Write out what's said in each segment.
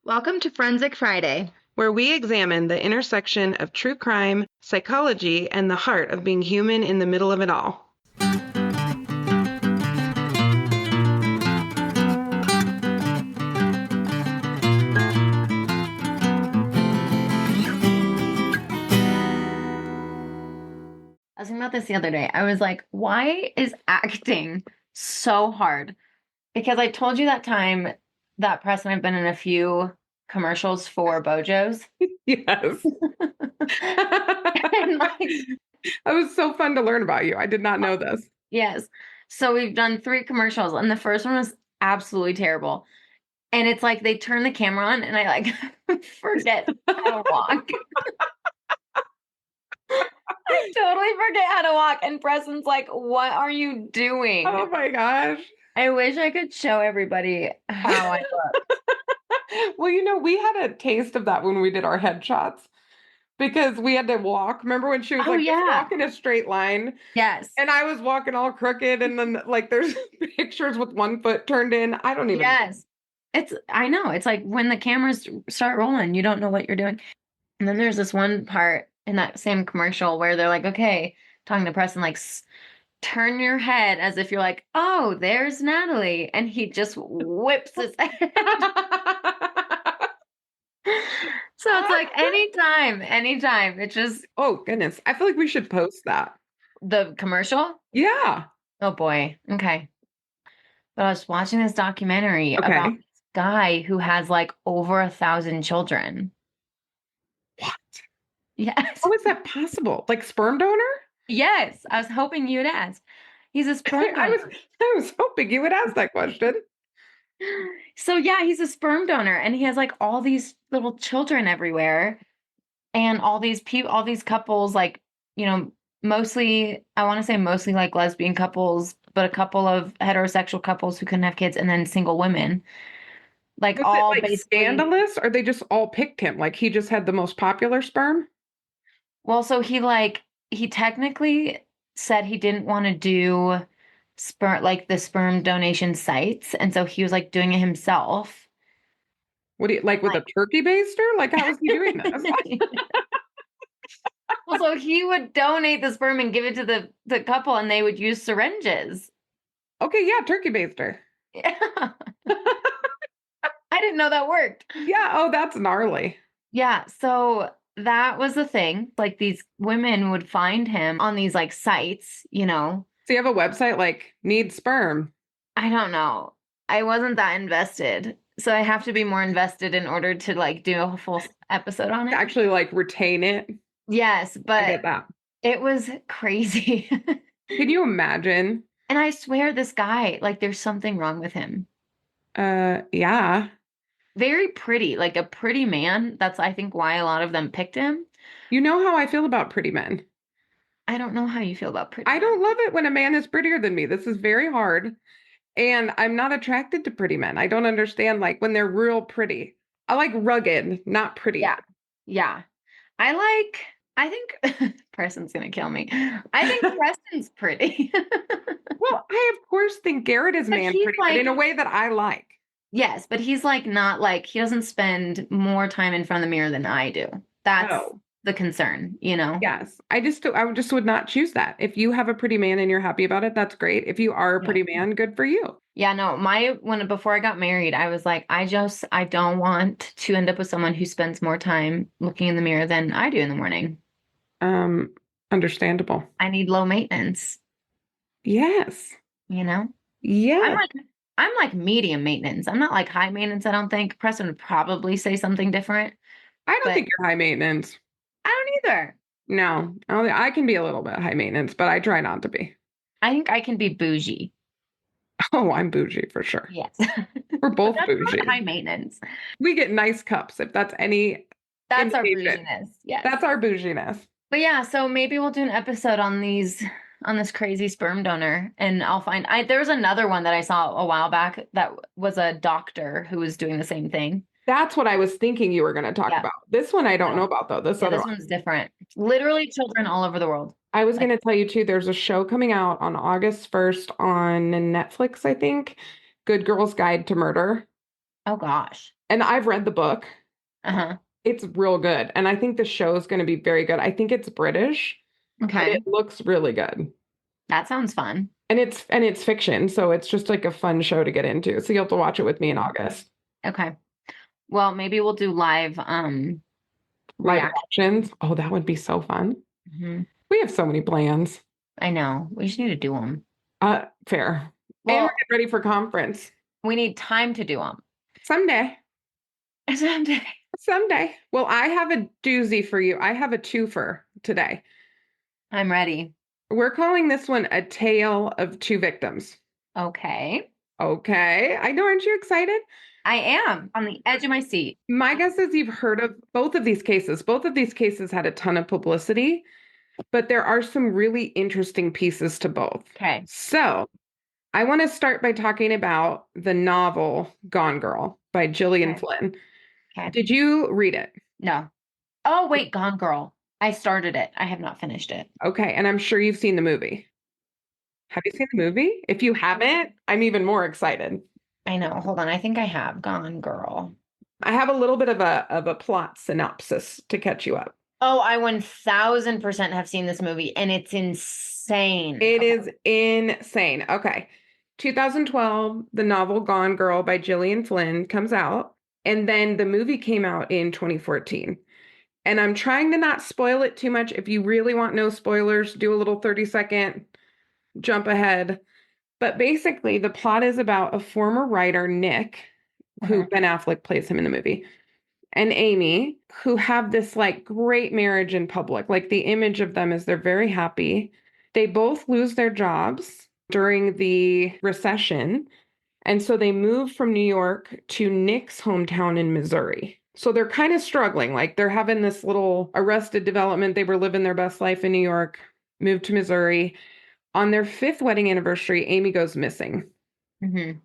Welcome to Forensic Friday. Where we examine the intersection of true crime, psychology, and the heart of being human in the middle of it all. I was thinking about this the other day. I was like, why is acting so hard? Because I told you that time that Preston and I've been in a few commercials for Bojo's. Yes. And like, That was so fun to learn about you. I did not know this. yes. So we've done 3 commercials, and the first one was absolutely terrible. And it's like they turn the camera on, and I like forget how to walk. I totally forget how to walk. And Preston's like, what are you doing? Oh my gosh. I wish I could show everybody how I look. Well, we had a taste of that when we did our headshots because we had to walk. Remember when she was Oh, like, just yeah. walk in a straight line? Yes. And I was walking all crooked. And then, like, there's pictures with one foot turned in. I don't even. Yes. I know. It's like when the cameras start rolling, you don't know what you're doing. And then there's this one part in that same commercial where they're like, okay, talking to Preston, like, turn your head as if you're like, oh, there's Natalie. And he just whips his head. So it's like anytime. It just, Oh, goodness. I feel like we should post that. the commercial. Yeah. Oh boy. Okay. But I was watching this documentary Okay. about this guy who has like over 1,000 children. What? Yes. How is that possible? Like sperm donor? Yes. I was hoping you'd ask. He's a sperm I donor. was hoping you would ask that question. So yeah, he's a sperm donor, and he has like all these little children everywhere, and all these couples, like, mostly, I want to say mostly like lesbian couples, but a couple of heterosexual couples who couldn't have kids, and then single women, like Was it all like basically. scandalous or they just all picked him? Like he just had the most popular sperm? Well, so he technically said he didn't want to do the sperm donation sites, and so he was like doing it himself. What do you like with a turkey baster? Like how is he doing this? Well, so he would donate the sperm and give it to the couple, and they would use syringes. Okay, yeah, turkey baster. Yeah. I didn't know that worked. Yeah, oh, that's gnarly. Yeah, so that was the thing. Like these women would find him on these like sites. So you have a website like need sperm. I don't know. I wasn't that invested. So I have to be more invested in order to like do a full episode on it. Actually like retain it. Yes, I but get that. it was crazy. Can you imagine? And I swear this guy, like there's something wrong with him. Yeah. Very pretty, like a pretty man. That's, I think, why a lot of them picked him. You know how I feel about pretty men. I don't know how you feel about pretty I men. don't love it when a man is prettier than me. This is very hard. And I'm not attracted to pretty men. I don't understand like when they're real pretty. I like rugged, not pretty. Yeah. Yeah. I think Preston's gonna kill me. I think Preston's pretty. Well, I of course think Garrett is But man he's pretty, but in a way that I like. Yes, but he's like not like he doesn't spend more time in front of the mirror than I do. That's Oh, the concern. yes. I just would not choose that. If you have a pretty man and you're happy about it, that's great. If you are a Yeah. pretty man, good for you. Yeah, no, before I got married, I was like, I don't want to end up with someone who spends more time looking in the mirror than I do in the morning. Understandable. I need low maintenance, Yes. you know? Yes. I'm like medium maintenance. I'm not like high maintenance, I don't think. Preston would probably say something different, I don't but think you're high maintenance. I don't either. No, I can be a little bit high maintenance, but I try not to be. I think I can be bougie. Oh, I'm bougie for sure. Yes. We're both That's bougie. not high maintenance. We get nice cups if that's any That's our indication. bouginess. Yes. That's our bouginess. But yeah, so maybe we'll do an episode on this crazy sperm donor, and there was another one that I saw a while back that was a doctor who was doing the same thing. That's what I was thinking you were going to talk about. This one I don't know about though. This one's different. Literally children all over the world. I was going to tell you too, there's a show coming out on August 1st on Netflix, I think. Good Girl's Guide to Murder. Oh gosh. And I've read the book. Uh-huh. It's real good. And I think the show is going to be very good. I think it's British, but Okay. it looks really good. That sounds fun. And it's fiction, so it's just like a fun show to get into. So you'll have to watch it with me in August. Okay. Well, maybe we'll do live Live react. reactions. Oh, that would be so fun. Mhm. We have so many plans. I know. We just need to do them. Fair. And we're Well, getting ready for conference. we need time to do them. Someday. Someday. Someday. Well, I have a doozy for you. I have a twofer today. I'm ready. We're calling this one A Tale of Two Victims. Okay. Okay. I know, aren't you excited? I am on the edge of my seat. My guess is you've heard of both of these cases. Both of these cases had a ton of publicity, but there are some really interesting pieces to both. Okay. So I want to start by talking about the novel Gone Girl by Gillian Okay. Flynn. Okay. Did you read it? No. Oh, wait, Gone Girl. I started it. I have not finished it. Okay, and I'm sure you've seen the movie. Have you seen the movie? If you haven't, I'm even more excited. I know. Hold on. I think I have Gone Girl. I have a little bit of a plot synopsis to catch you up. Oh, I 1000% have seen this movie and it's insane. It Okay. is insane. Okay. 2012, the novel Gone Girl by Gillian Flynn comes out, and then the movie came out in 2014. And I'm trying to not spoil it too much. If you really want no spoilers, do a little 30-second jump ahead. But basically, the plot is about a former writer, Nick, who Mhm. Ben Affleck plays him in the movie, and Amy, who have this like great marriage in public. Like the image of them is they're very happy. They both lose their jobs during the recession. And so they move from New York to Nick's hometown in Missouri. So they're kind of struggling. Like they're having this little arrested development. They were living their best life in New York, moved to Missouri. On their fifth wedding anniversary, Amy goes missing. Mhm.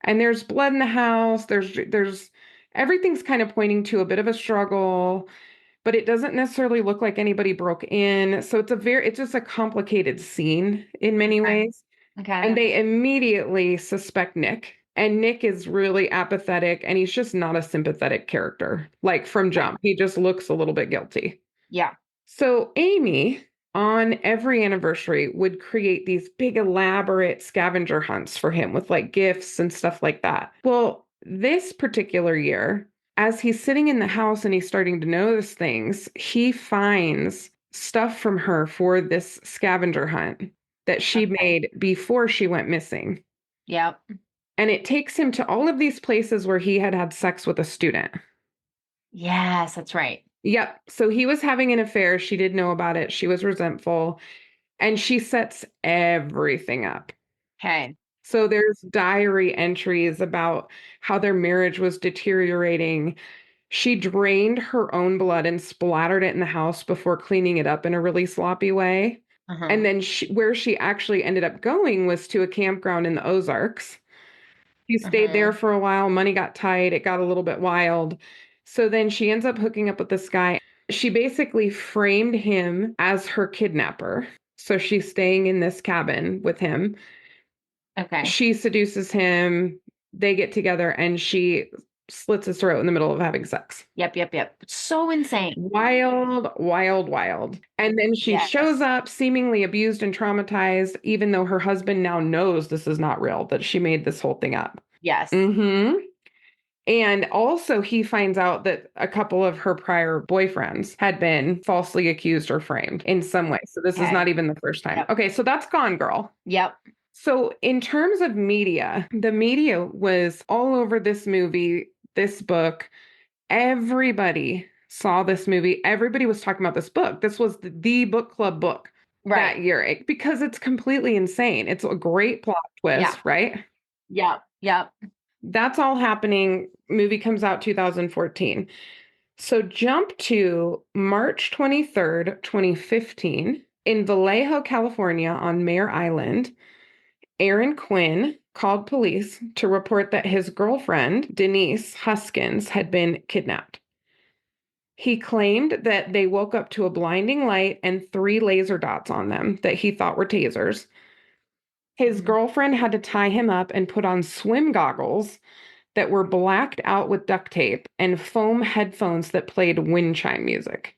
And there's blood in the house. There's everything's kind of pointing to a bit of a struggle, but it doesn't necessarily look like anybody broke in. So it's just a complicated scene in many Okay. ways. Okay. And they immediately suspect Nick. And Nick is really apathetic and he's just not a sympathetic character. Like from Okay. jump, he just looks a little bit guilty. Yeah. So Amy, on every anniversary, would create these big elaborate scavenger hunts for him with like gifts and stuff like that. Well, this particular year, as he's sitting in the house and he's starting to notice things, he finds stuff from her for this scavenger hunt that she Okay. made before she went missing. Yep. And it takes him to all of these places where he had had sex with a student. Yes, that's right. Yep. So he was having an affair. She didn't know about it. She was resentful and she sets everything up. Okay. So there's diary entries about how their marriage was deteriorating. She drained her own blood and splattered it in the house before cleaning it up in a really sloppy way. Uh-huh. And then where she actually ended up going was to a campground in the Ozarks. She stayed Uh-huh. there for a while. Money got tight. It got a little bit wild. So then she ends up hooking up with this guy. She basically framed him as her kidnapper. So she's staying in this cabin with him. Okay. She seduces him. They get together and she slits his throat in the middle of having sex. Yep, yep, yep. So insane. Wild, wild, wild. And then she shows Yes. up seemingly abused and traumatized, even though her husband now knows this is not real, that she made this whole thing up. Yes. Mm-hmm. And also, he finds out that a couple of her prior boyfriends had been falsely accused or framed in some way. So this is Okay. not even the first time. Yep. Okay, so that's Gone Girl. Yep. So, in terms of media, the media was all over this movie, this book. Everybody saw this movie. Everybody was talking about this book. This was the book club book Right. that year because it's completely insane. It's a great plot Yeah. twist, right? Yep. Yep. That's all happening. Movie comes out 2014. So jump to March 23rd, 2015 in Vallejo, California on Mare Island. Aaron Quinn called police to report that his girlfriend, Denise Huskins, had been kidnapped. He claimed that they woke up to a blinding light and three laser dots on them that he thought were tasers. His Mhm. girlfriend had to tie him up and put on swim goggles that were blacked out with duct tape and foam headphones that played wind chime music.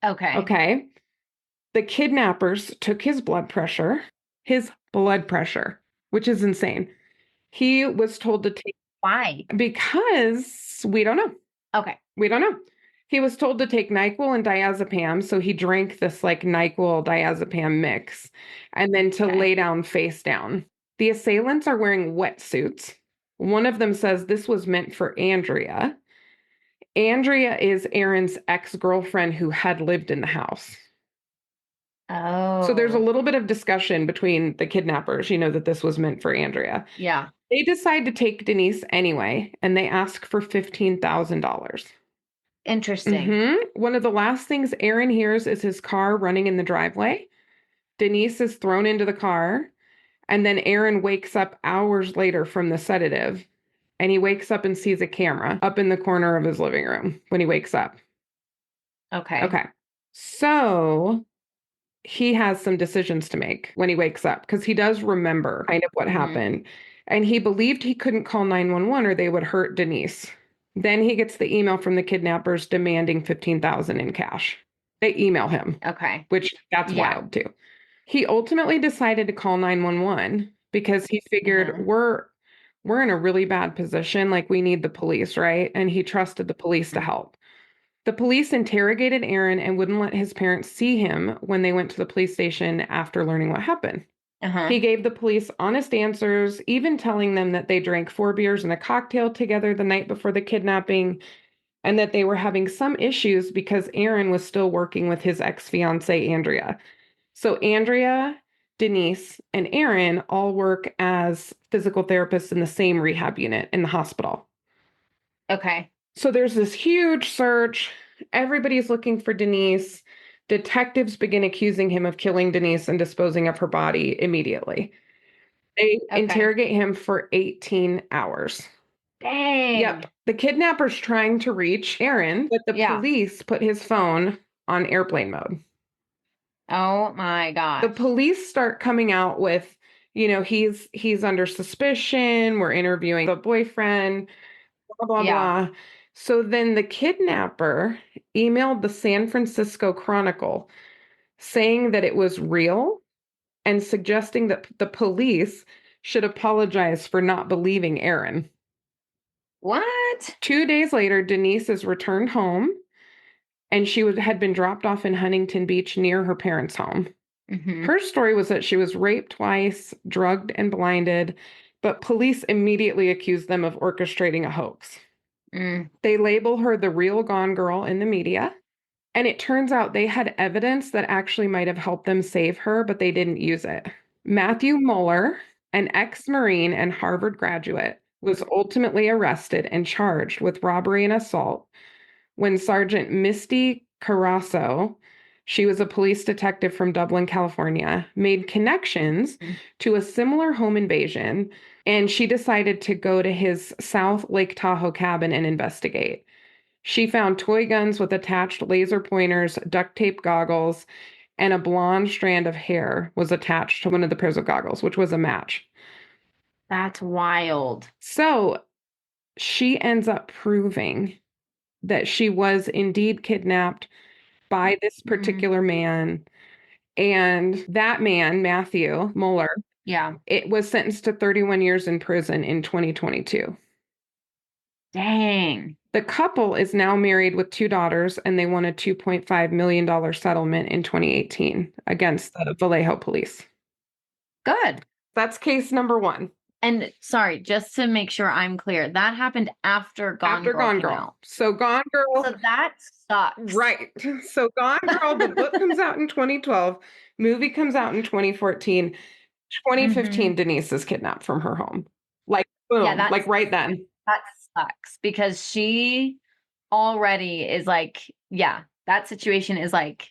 Okay. Okay. The kidnappers took his blood pressure, which is insane. He was told to take, Why? because we don't know. Okay. We don't know. He was told to take NyQuil and diazepam, so he drank this like NyQuil diazepam mix, and then to Okay. lay down face down. The assailants are wearing wetsuits. One of them says this was meant for Andrea. Andrea is Aaron's ex-girlfriend who had lived in the house. So there's a Oh. little bit of discussion between the kidnappers, that this was meant for Andrea. Yeah. They decide to take Denise anyway, and they ask for $15,000. Interesting. One of the last things Aaron hears is his car running in the driveway. Denise is thrown into the car, and then Aaron wakes up hours later from the sedative, and he wakes up and sees a camera up in the corner of his living room when he wakes up. Okay. Okay. So he has some decisions to make when he wakes up because he does remember kind of what happened. And he believed he couldn't call 911 or they would hurt Denise. Then he gets the email from the kidnappers demanding 15,000 in cash. They email him, Okay. which that's Yeah. wild too. He ultimately decided to call 911 because he figured we're in a really bad position, like we need the police, right? And he trusted the police to help. The police interrogated Aaron and wouldn't let his parents see him when they went to the police station after learning what happened. He gave the police honest answers, even telling them that they drank 4 beers and a cocktail together the night before the kidnapping and that they were having some issues because Aaron was still working with his ex-fiancée, Andrea. So Andrea, Denise, and Aaron all work as physical therapists in the same rehab unit in the hospital. Okay. So there's this huge search. Everybody's looking for Denise. Detectives begin accusing him of killing Denise and disposing of her body immediately. They interrogate him for 18 hours. Dang. Yep. The kidnapper's trying to reach Aaron, but the police put his phone on airplane mode. Oh my gosh. The police start coming out with, he's under suspicion. We're interviewing the boyfriend, blah, blah, blah. So then the kidnapper emailed the San Francisco Chronicle saying that it was real and suggesting that the police should apologize for not believing Aaron. What? 2 days later, Denise is returned home and she had been dropped off in Huntington Beach near her parents' home. Her story was that she was raped twice, drugged and blinded, but police immediately accused them of orchestrating a hoax. They label her the real Gone Girl in the media. And it turns out they had evidence that actually might have helped them save her, but they didn't use it. Matthew Mueller, an ex-Marine and Harvard graduate, was ultimately arrested and charged with robbery and assault when Sergeant Misty Carasso, she was a police detective from Dublin, California, made connections to a similar home invasion, and she decided to go to his South Lake Tahoe cabin and investigate. She found toy guns with attached laser pointers, duct tape goggles, and a blonde strand of hair was attached to one of the pairs of goggles, which was a match. That's wild. So she ends up proving that she was indeed kidnapped by this particular man. And that man, Matthew Mueller, it was sentenced to 31 years in prison in 2022. Dang. The couple is now married with 2 daughters, and they won a $2.5 million settlement in 2018 against the Vallejo police. Good. That's case number 1. And sorry, just to make sure I'm clear, that happened after Gone Girl came out. So Gone Girl. So that sucks. Right. So Gone Girl, the book comes out in 2012, movie comes out in 2014. 2015, Denise is kidnapped from her home. Like, boom, like right then. That sucks because she already is like, that situation is like,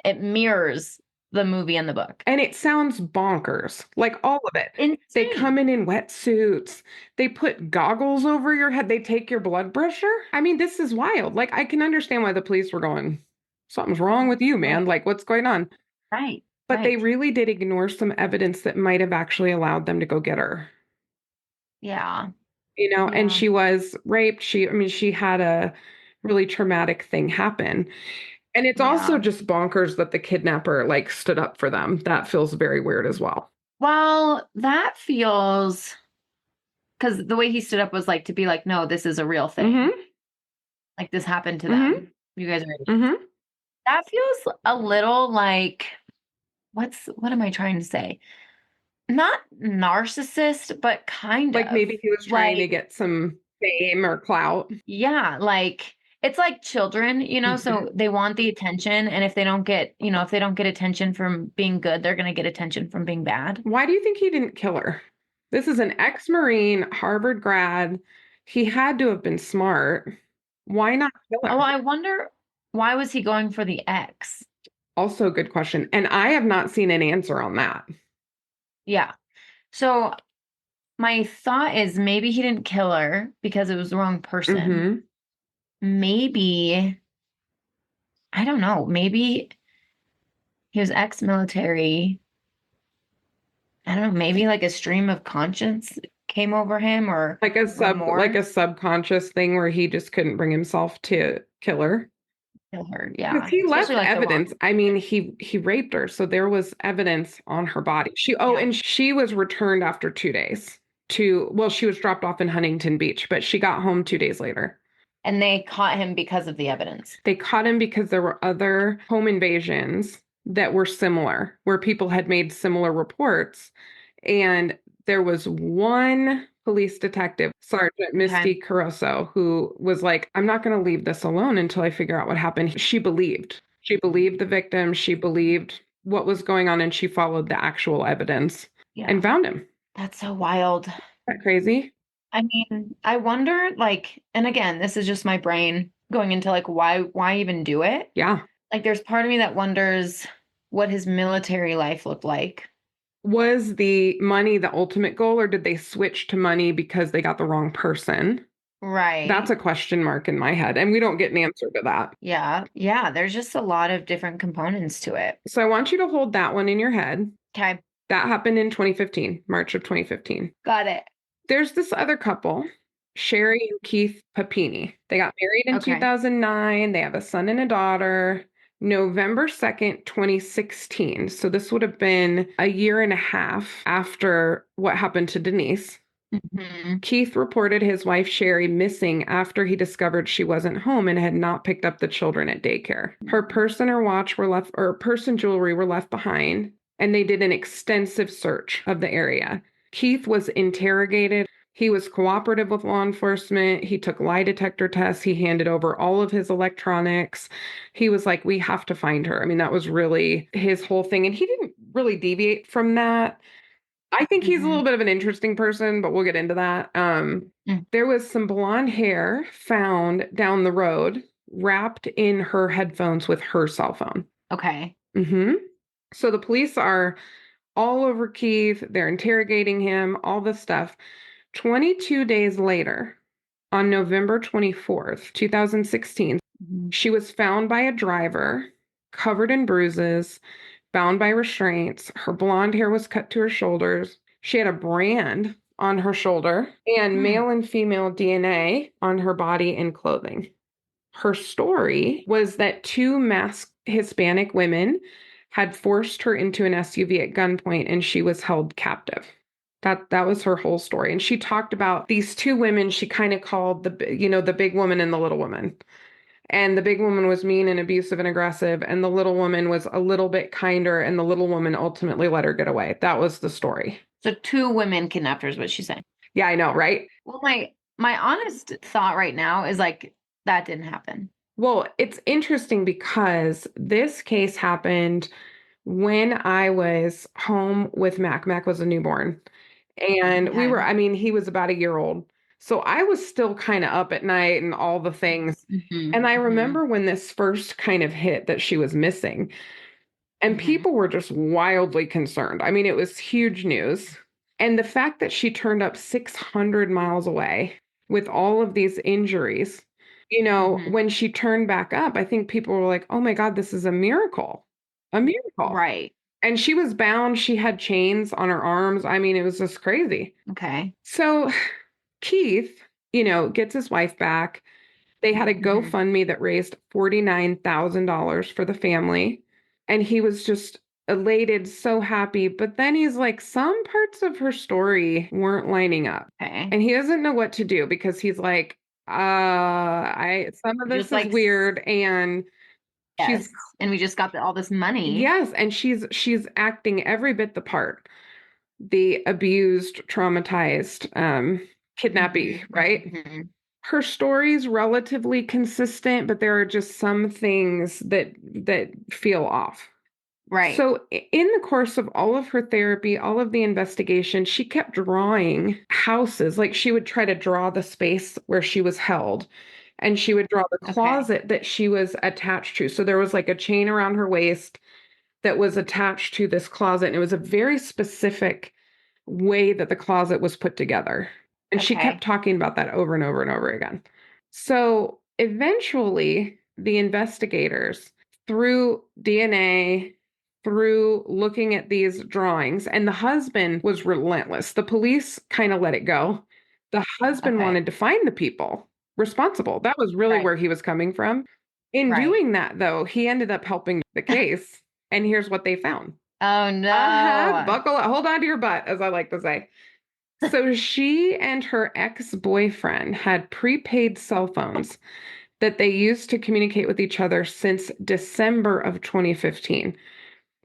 it mirrors the movie and the book. And it sounds bonkers, like all of it. Insane. They come in wetsuits. They put goggles over your head. They take your blood pressure. I mean, this is wild. Like, I can understand why the police were going, something's wrong with you, man. Like, what's going on? Right. But they really did ignore some evidence that might have actually allowed them to go get her. Yeah. and Yeah. she was raped. She had a really traumatic thing happen. And it's also Yeah. just bonkers that the kidnapper like stood up for them. That feels very weird as well. Well, that feels because the way he stood up was like to be like, no, this is a real thing. Mm-hmm. Like this happened to Mm-hmm. them. You guys are idiots. Mm-hmm. That feels a little like what am I trying to say? Not narcissist, but kind Like of. maybe he was trying to Like, get some fame or clout. yeah, like it's like children, Mhm. so they want the attention, and if they don't get attention from being good, they're gonna get attention from being bad. Why do you think he didn't kill her? This is an ex-Marine, Harvard grad. He had to have been smart. Why not kill Oh, her? I wonder why was he going for the ex? Also a good question. And I have not seen an answer on that. Yeah. So my thought is maybe he didn't kill her because it was the wrong person. Mm-hmm. Maybe, I don't know, maybe he was ex-military. I don't know, maybe like a stream of conscience came over him or Like remorse. a subconscious thing where he just couldn't bring himself to kill her. Kill her, Because yeah. he Especially left like the wrong. evidence. He raped her, so there was evidence on her body. Yeah. And she was returned after 2 days she was dropped off in Huntington Beach, but she got home 2 days later. And they caught him because of the evidence. They caught him because there were other home invasions that were similar, where people had made similar reports. And there was one police detective, Sergeant Okay. Misty Caruso, who was like, I'm not going to leave this alone until I figure out what happened. She believed. She believed the victim. She believed what was going on, and she followed the actual evidence and Yeah. found him. Isn't That's so wild. that crazy? I mean, I wonder like, and again, this is just my brain going into like why even do it? Yeah. Like there's part of me that wonders what his military life looked like. Was the money the ultimate goal, or did they switch to money because they got the wrong person? That's Right. a question mark in my head, and we don't get an answer to that. Yeah. Yeah. There's just a lot of different components to it. So I want you to hold that one in your head. Okay. That happened in 2015, March of 2015. Got it. There's this other couple, Sherri and Keith Papini. They got married in Okay. 2009. They have a son and a daughter. November 2nd, 2016. So this would have been a year and a half after what happened to Denise. Hmm. Keith reported his wife Sherri missing after he discovered she wasn't home and had not picked up the children at daycare. Her purse and her watch were left, or purse and jewelry were left behind, and they did an extensive search of the area. Keith was interrogated. He was cooperative with law enforcement. He took lie detector tests. He handed over all of his electronics. He was like, we have to find her. I mean, that was really his whole thing. And he didn't really deviate from that. I think he's a Hmm. little bit of an interesting person, but we'll get into that. Mm. There was some blonde hair found down the road, wrapped in her headphones with her cell phone. Okay. Hmm. So the police are all over Keith. They're interrogating him, all this stuff. 22 days later, on November 24th, 2016, Mhm. she was found by a driver, covered in bruises, bound by restraints. Her blonde hair was cut to her shoulders. She had a brand on her shoulder and Hmm. male and female DNA on her body and clothing. Her story was that two masked Hispanic women had forced her into an SUV at gunpoint and she was held captive. That was her whole story. And she talked about these two women she kind of called the big woman and the little woman. And the big woman was mean and abusive and aggressive, and the little woman was a little bit kinder, and the little woman ultimately let her get away. That was the story. So two women kidnapped her is what she's saying. Yeah, I know, right? Well, my honest thought right now is like that didn't happen. Well, it's interesting because this case happened when I was home with Mac. Mac was a newborn. And Okay. he was about a year old. So I was still kind of up at night and all the things. Hmm. And I Hmm. remember when this first kind of hit that she was missing. And Hmm. people were just wildly concerned. I mean, it was huge news. And the fact that she turned up 600 miles away with all of these injuries, Hmm. when she turned back up, I think people were like, oh my God, this is a miracle. A miracle. Right. And she was bound. She had chains on her arms. I mean, it was just crazy. Okay. So Keith, gets his wife back. They had a Mhm. GoFundMe that raised $49,000 for the family. And he was just elated, so happy. But then he's like, some parts of her story weren't lining up. Okay. And he doesn't know what to do because he's like, some of this Just is like weird. And she's, yes. And we just got all this money. yes, and she's acting every bit the part. The abused, traumatized, kidnappee, Mhm. right? Mhm. Her story's relatively consistent, but there are just some things that feel off. Right. So in the course of all of her therapy, all of the investigation, she kept drawing houses. Like she would try to draw the space where she was held, and she would draw the Okay. closet that she was attached to. So there was like a chain around her waist that was attached to this closet, and it was a very specific way that the closet was put together. And she kept Okay. talking about that over and over and over again. So eventually, the investigators, through DNA, through looking at these drawings, and the husband was relentless. The police kind of let it go. The husband Okay. wanted to find the people responsible. That was really Right. where he was coming from. In Right. doing that, though, he ended up helping the case. And here's what they found. Oh no. Buckle up, hold on to your butt, as I like to say. So she and her ex-boyfriend had prepaid cell phones that they used to communicate with each other since December of 2015.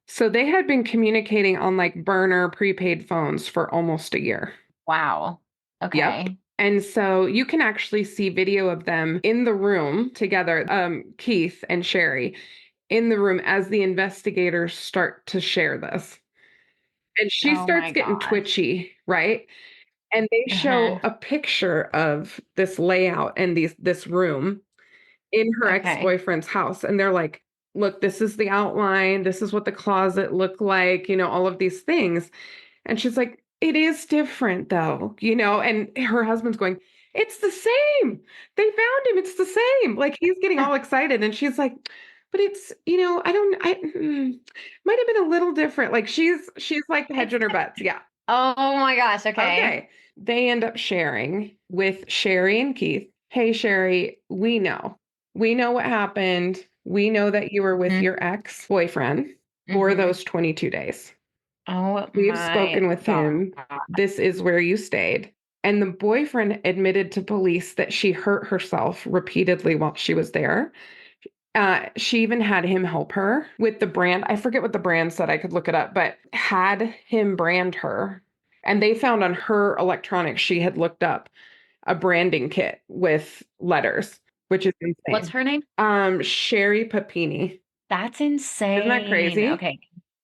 So they had been communicating on like burner prepaid phones for almost a year. Wow. Yep. Okay. And so you can actually see video of them in the room together, Keith and Sherri in the room as the investigators start to share this. And she Oh starts my getting gosh. twitchy, right? And they show Uh-huh. a picture of this layout and this room in her Okay. ex-boyfriend's house. And they're like, look, this is the outline. This is what the closet looked like, all of these things. And she's like, it is different though, and her husband's going, it's the same. They found him. It's the same. Like he's getting all excited. And she's like, but it's, might have been a little different. Like she's like It's hedging her bets. Yeah. oh my gosh. Okay. Okay. They end up sharing with Sherri and Keith. Hey, Sherri, we know. We know what happened. We know that you were with Mhm. your ex-boyfriend for Mhm. those 22 days. Oh We've my spoken with God. him. This is where you stayed. And the boyfriend admitted to police that she hurt herself repeatedly while she was there. She even had him help her with the brand. I forget what the brand said. I could look it up, but had him brand her. And they found on her electronics, she had looked up a branding kit with letters, which is What's insane. her name? Sherri Papini. That's Isn't that insane. crazy? Okay.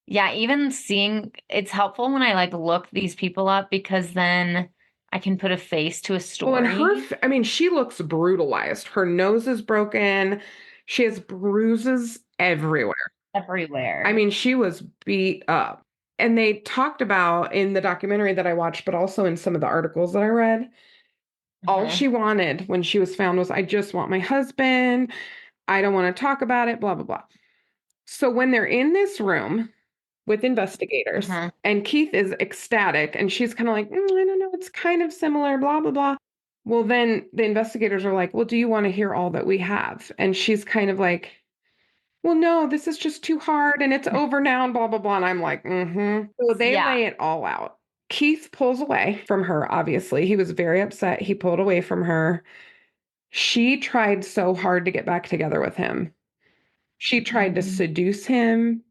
Yeah, even seeing it's helpful when I like look these people up because then I can put a face to a Well, and story I mean, she looks brutalized. Her nose is broken. She has bruises everywhere. I everywhere. mean, she was beat up. And they talked about in the documentary that I watched, but also in some of the articles that I read, all Uh-huh. she wanted when she was found was, I just want my husband. I don't want to talk about it, blah, blah, blah. So when they're in this room with investigators, Uh-huh. and Keith is ecstatic, and she's kind of like, I don't know, it's kind of similar, blah, blah, blah. Well, then the investigators are like, well, do you want to hear all that we have? And she's kind of like, well, no, this is just too hard and it's over now and blah, blah, blah. And I'm like, mm-hmm. So they Yeah. lay it all out. Keith pulls away from her, obviously. He was very upset. He pulled away from her. She tried so hard to get back together with him. She tried to Mhm. seduce him.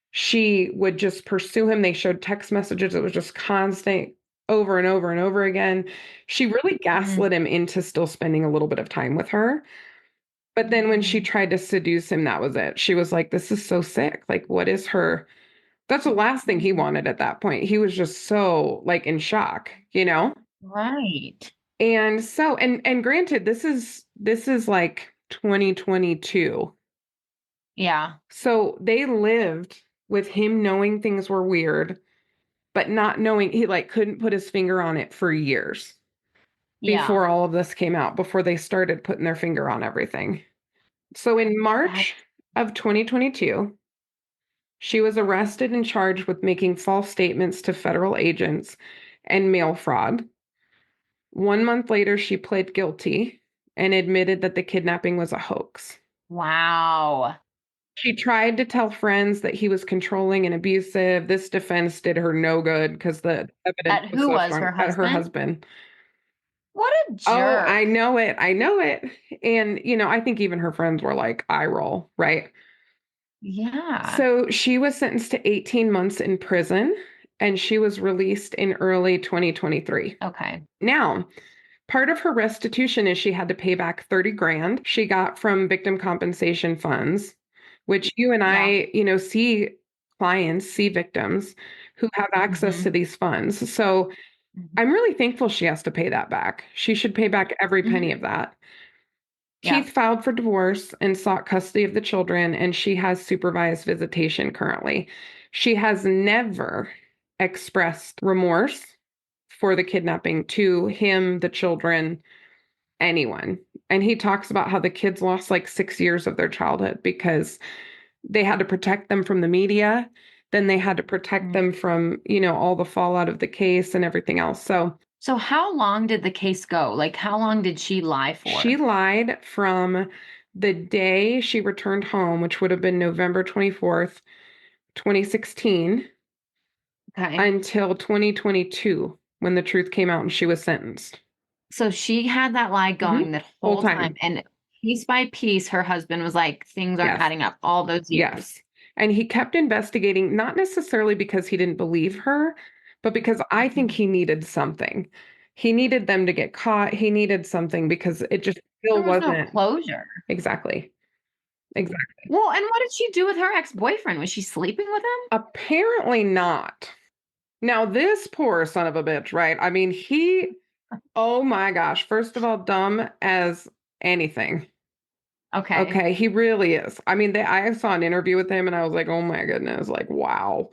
She would just pursue him. They showed text messages. It was just constant over and over and over again. She really Mhm. gaslit him into still spending a little bit of time with her. But then when she Mhm. tried to seduce him, that was it. She was like, this is so sick. Like, what is her? That's the last thing he wanted at that point. He was just so like in shock. Right. And so and granted, this is like 2022. Yeah. So they lived with him knowing things were weird, but not knowing he like couldn't put his finger on it for years Yeah. before all of this came out, before they started putting their finger on everything. So in That's March of 2022, she was arrested and charged with making false statements to federal agents and mail fraud. 1 month later, she pled guilty and admitted that the kidnapping was a hoax. Wow. She tried to tell friends that he was controlling and abusive. This defense did her no good because the evidence At was who so was strong her at her husband? husband. What a Oh, I jerk. know it. I know it. And, I think even her friends were like, eye roll, right? Yeah. So she was sentenced to 18 months in prison and she was released in early 2023. Okay. Now, part of her restitution is she had to pay back 30 grand she got from victim compensation funds, which you and Yeah. I, see clients, see victims who have access Hmm. to these funds. So I'm really thankful she has to pay that back. She should pay back every penny Hmm. of that. Yeah. Keith filed for divorce and sought custody of the children, and she has supervised visitation currently. She has never expressed remorse for the kidnapping to him, the children, anyone. And he talks about how the kids lost like 6 years of their childhood because they had to protect them from the media. Then they had to protect Mm. them from, all the fallout of the case and everything else. So So how long did the case go? Like, how long did she lie she for? lied from the day she returned home, which would have been November 24th, 2016, Okay. until 2022 when the truth came out and she was sentenced. So she had that lie Hmm. going that Whole whole time. time. And piece by piece, her husband was like, things aren't Yes. adding up all those Yes. years. And he kept investigating, not necessarily because he didn't believe her, but because I think Mhm. he needed something. He needed them to get caught. He needed something because it just still There was no wasn't closure. exactly. Exactly. Well, and what did she do with her ex-boyfriend? Was she sleeping with him? Apparently not. Now, this poor son of a bitch, right? I mean, oh my gosh, first of all, dumb as anything. Okay. Okay, he really is. I mean, I saw an interview with him and I was like, oh my goodness, like, wow.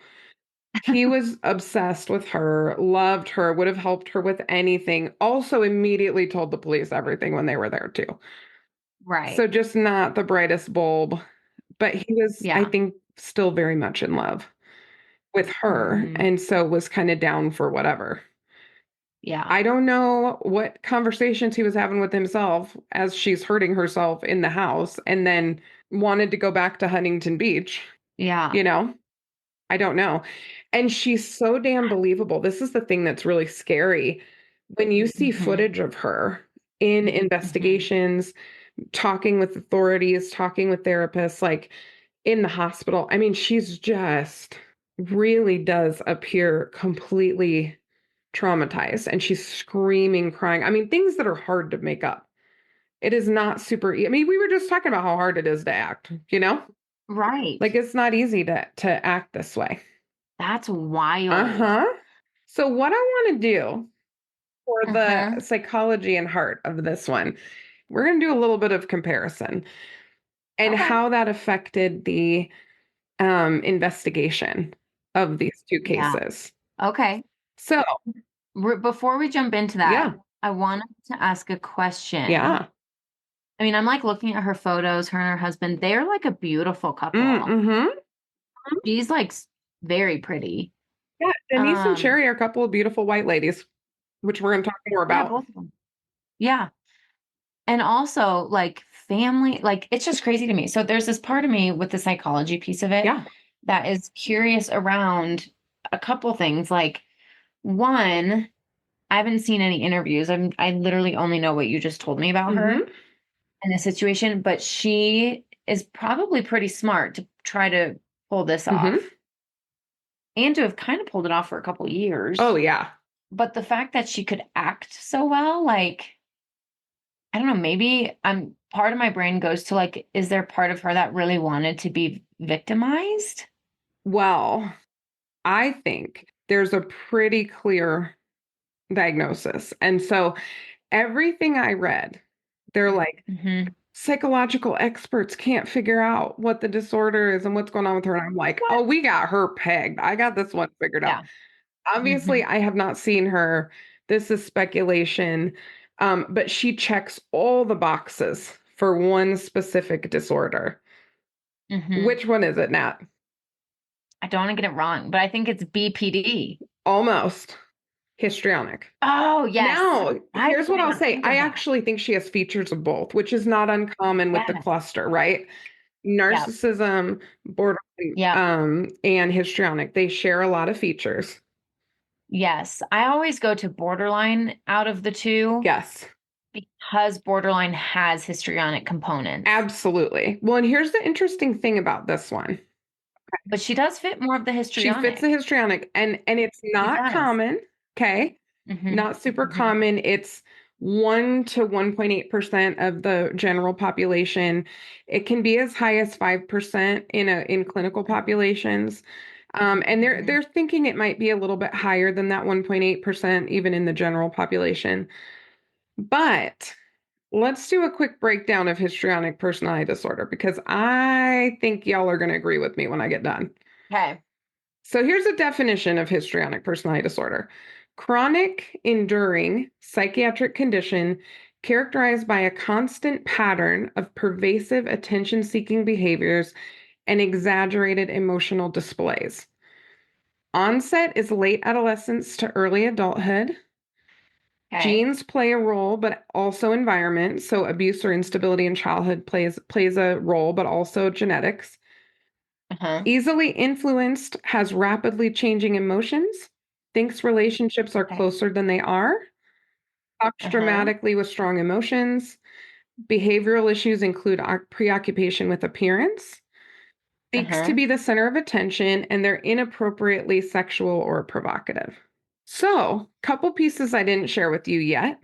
He was obsessed with her, loved her, would have helped her with anything. Also, immediately told the police everything when they were there too. So, Right. just not the brightest bulb, but he was, I Yeah. think, still very much in love with her. Hmm. And so was kind of down for whatever. Yeah. I don't know what conversations he was having with himself as she's hurting herself in the house and then wanted to go back to Huntington Beach, Yeah. you know? I don't know. And she's so damn believable. This is the thing that's really scary. When you see Hmm. footage of her in Hmm. investigations, talking with authorities, talking with therapists, like in the hospital, I mean, she's just really does appear completely traumatized and she's screaming, crying. I mean, things that are hard to make up. It is not super. I mean, we were just talking about how hard it is to act, you know? Right. Like it's not easy to act this way. That's wild. Uh-huh. So what I want to do for the Uh-huh. psychology and heart of this one, we're going to do a little bit of comparison and Okay. how that affected the investigation of these two Yeah. cases. Okay. So, Before we jump into that, yeah. I wanted to ask a question. Yeah. I mean, I'm like looking at her photos, her and her husband. They're like a beautiful couple. Mm-hmm. She's like very pretty. Yeah, Denise and Um, Sherri are a couple of beautiful white ladies, which we're going to talk more yeah, about. both of them. Yeah. And also like family, like it's just crazy to me. So there's this part of me with the psychology piece of it Yeah. that is curious around a couple things. Like one, I haven't seen any interviews. I literally only know what you just told me about her Mm-hmm. in this situation, but she is probably pretty smart to try to pull this Mm-hmm. off and to have kind of pulled it off for a couple Oh, years. yeah. But the fact that she could act so well, like, I don't know, maybe I'm part of my brain goes to like, is there part of her that really wanted to be victimized? Well, I think there's a pretty clear diagnosis. And so everything I read, they're like, Hmm. psychological experts can't figure out what the disorder is and what's going on with her. And I'm like, What? oh, we got her pegged. I got this one figured out. Yeah. Hmm. Obviously, I have not seen her. This is speculation. But she checks all the boxes for one specific disorder. Hmm. Which one is it, Nat? I don't want to get it wrong, but I think it's BPD. Almost. histrionic. Oh, yes. Now, Why here's did what I I'll not say. think of I that? actually think she has features of both, which is not uncommon with the Yes. cluster, right? Yep. Narcissism, borderline, Yep. and histrionic. They share a lot of features. Yes. I always go to borderline out of the two Yes, because borderline has histrionic components. absolutely. Well, and here's the interesting thing about this one. But she does fit more of the She fits the histrionic. histrionic, and it's She not does. common, okay? Hmm. Not super Hmm. common. It's 1 to 1.8% of the general population. It can be as high as 5% in clinical populations. And they're Hmm. they're thinking it might be a little bit higher than that 1.8% even in the general population. But let's do a quick breakdown of histrionic personality disorder because I think y'all are going to agree with me when I get done. Okay. So here's a definition of histrionic personality disorder. Chronic, enduring psychiatric condition characterized by a constant pattern of pervasive attention-seeking behaviors and exaggerated emotional displays. Onset is late adolescence to early adulthood. Okay. Genes play a role, but also environment. So abuse or instability in childhood plays a role, but also genetics. Uh-huh. Easily influenced, has rapidly changing emotions, thinks relationships are Okay. closer than they are, talks Uh-huh. dramatically with strong emotions. Behavioral issues include preoccupation with appearance, seeks to Uh-huh. be the center of attention, and they're inappropriately sexual or provocative. So, couple pieces I didn't share with you yet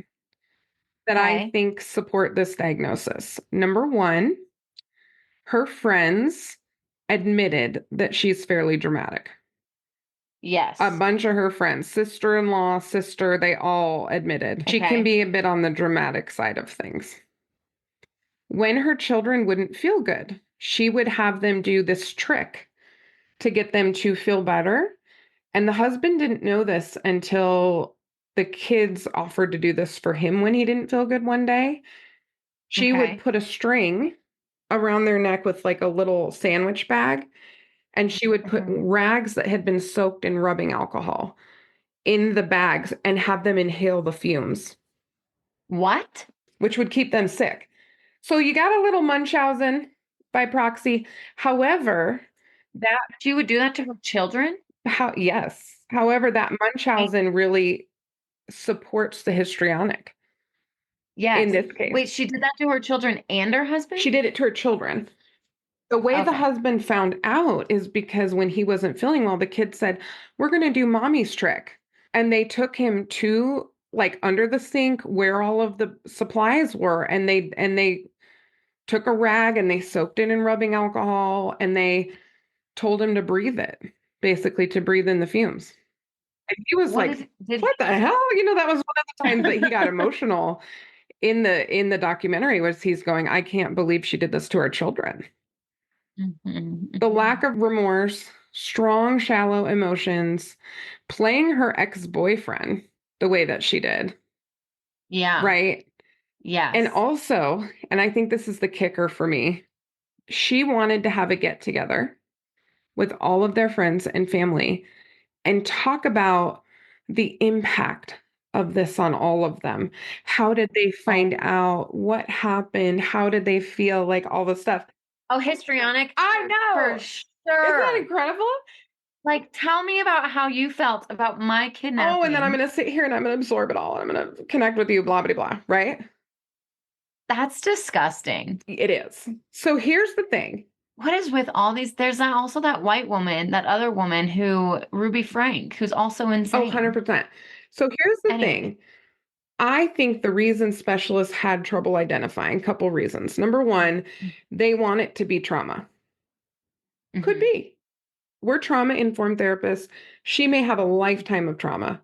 that I Okay. think support this diagnosis. Number one, her friends admitted that she's fairly dramatic. A Yes. bunch of her friends, sister-in-law, sister, they all admitted she can Okay. be a bit on the dramatic side of things. When her children wouldn't feel good, she would have them do this trick to get them to feel better. And the husband didn't know this until the kids offered to do this for him when he didn't feel good one day. She would Okay. put a string around their neck with like a little sandwich bag, and she would put Uh-huh. rags that had been soaked in rubbing alcohol in the bags and have them inhale the fumes, What? which would keep them sick. So you got a little Munchausen by proxy. However, that She would do that to her children? yes. However, that And Munchausen really supports the histrionic in yes. this case. Wait, she did that to her children and her She husband? did it to her children. The way the Okay. husband found out is because when he wasn't feeling well, the kid said, "We're going to do mommy's trick." And they took him to like under the sink where all of the supplies were, and they took a rag and they soaked it in rubbing alcohol and they told him to breathe it, basically to breathe in the fumes. And he was What like, did "What the he? hell?" That was one of the times that he got emotional in the documentary was he's going, "I can't believe she did this to our children." Mhm, The lack mhm. of remorse, strong, shallow emotions, playing her ex-boyfriend the way that she did, Yeah. right? And Yes. also, and I think this is the kicker for me, she wanted to have a get together with all of their friends and family and talk about the impact of this on all of them. How did they find Oh. out? What happened? How did they feel? Like all the stuff. Oh, histrionic I for know. Isn't that sure. incredible? Like, tell me about how you felt about my Oh, and then I'm kidnapping. going to sit here and I'm going to absorb it all. I'm going to connect with you, blah, blah, blah, right? That's disgusting. It is. So here's the thing. What is with all these? There's that also that white woman, that other woman who Ruby Frank, who's also Oh, insane. 100%. So here's the Anyway. thing. I think the reason specialists had trouble identifying, couple reasons. Number one, they want it to be trauma. Could Mm-hmm. be. We're trauma informed therapists. She may have a lifetime of trauma.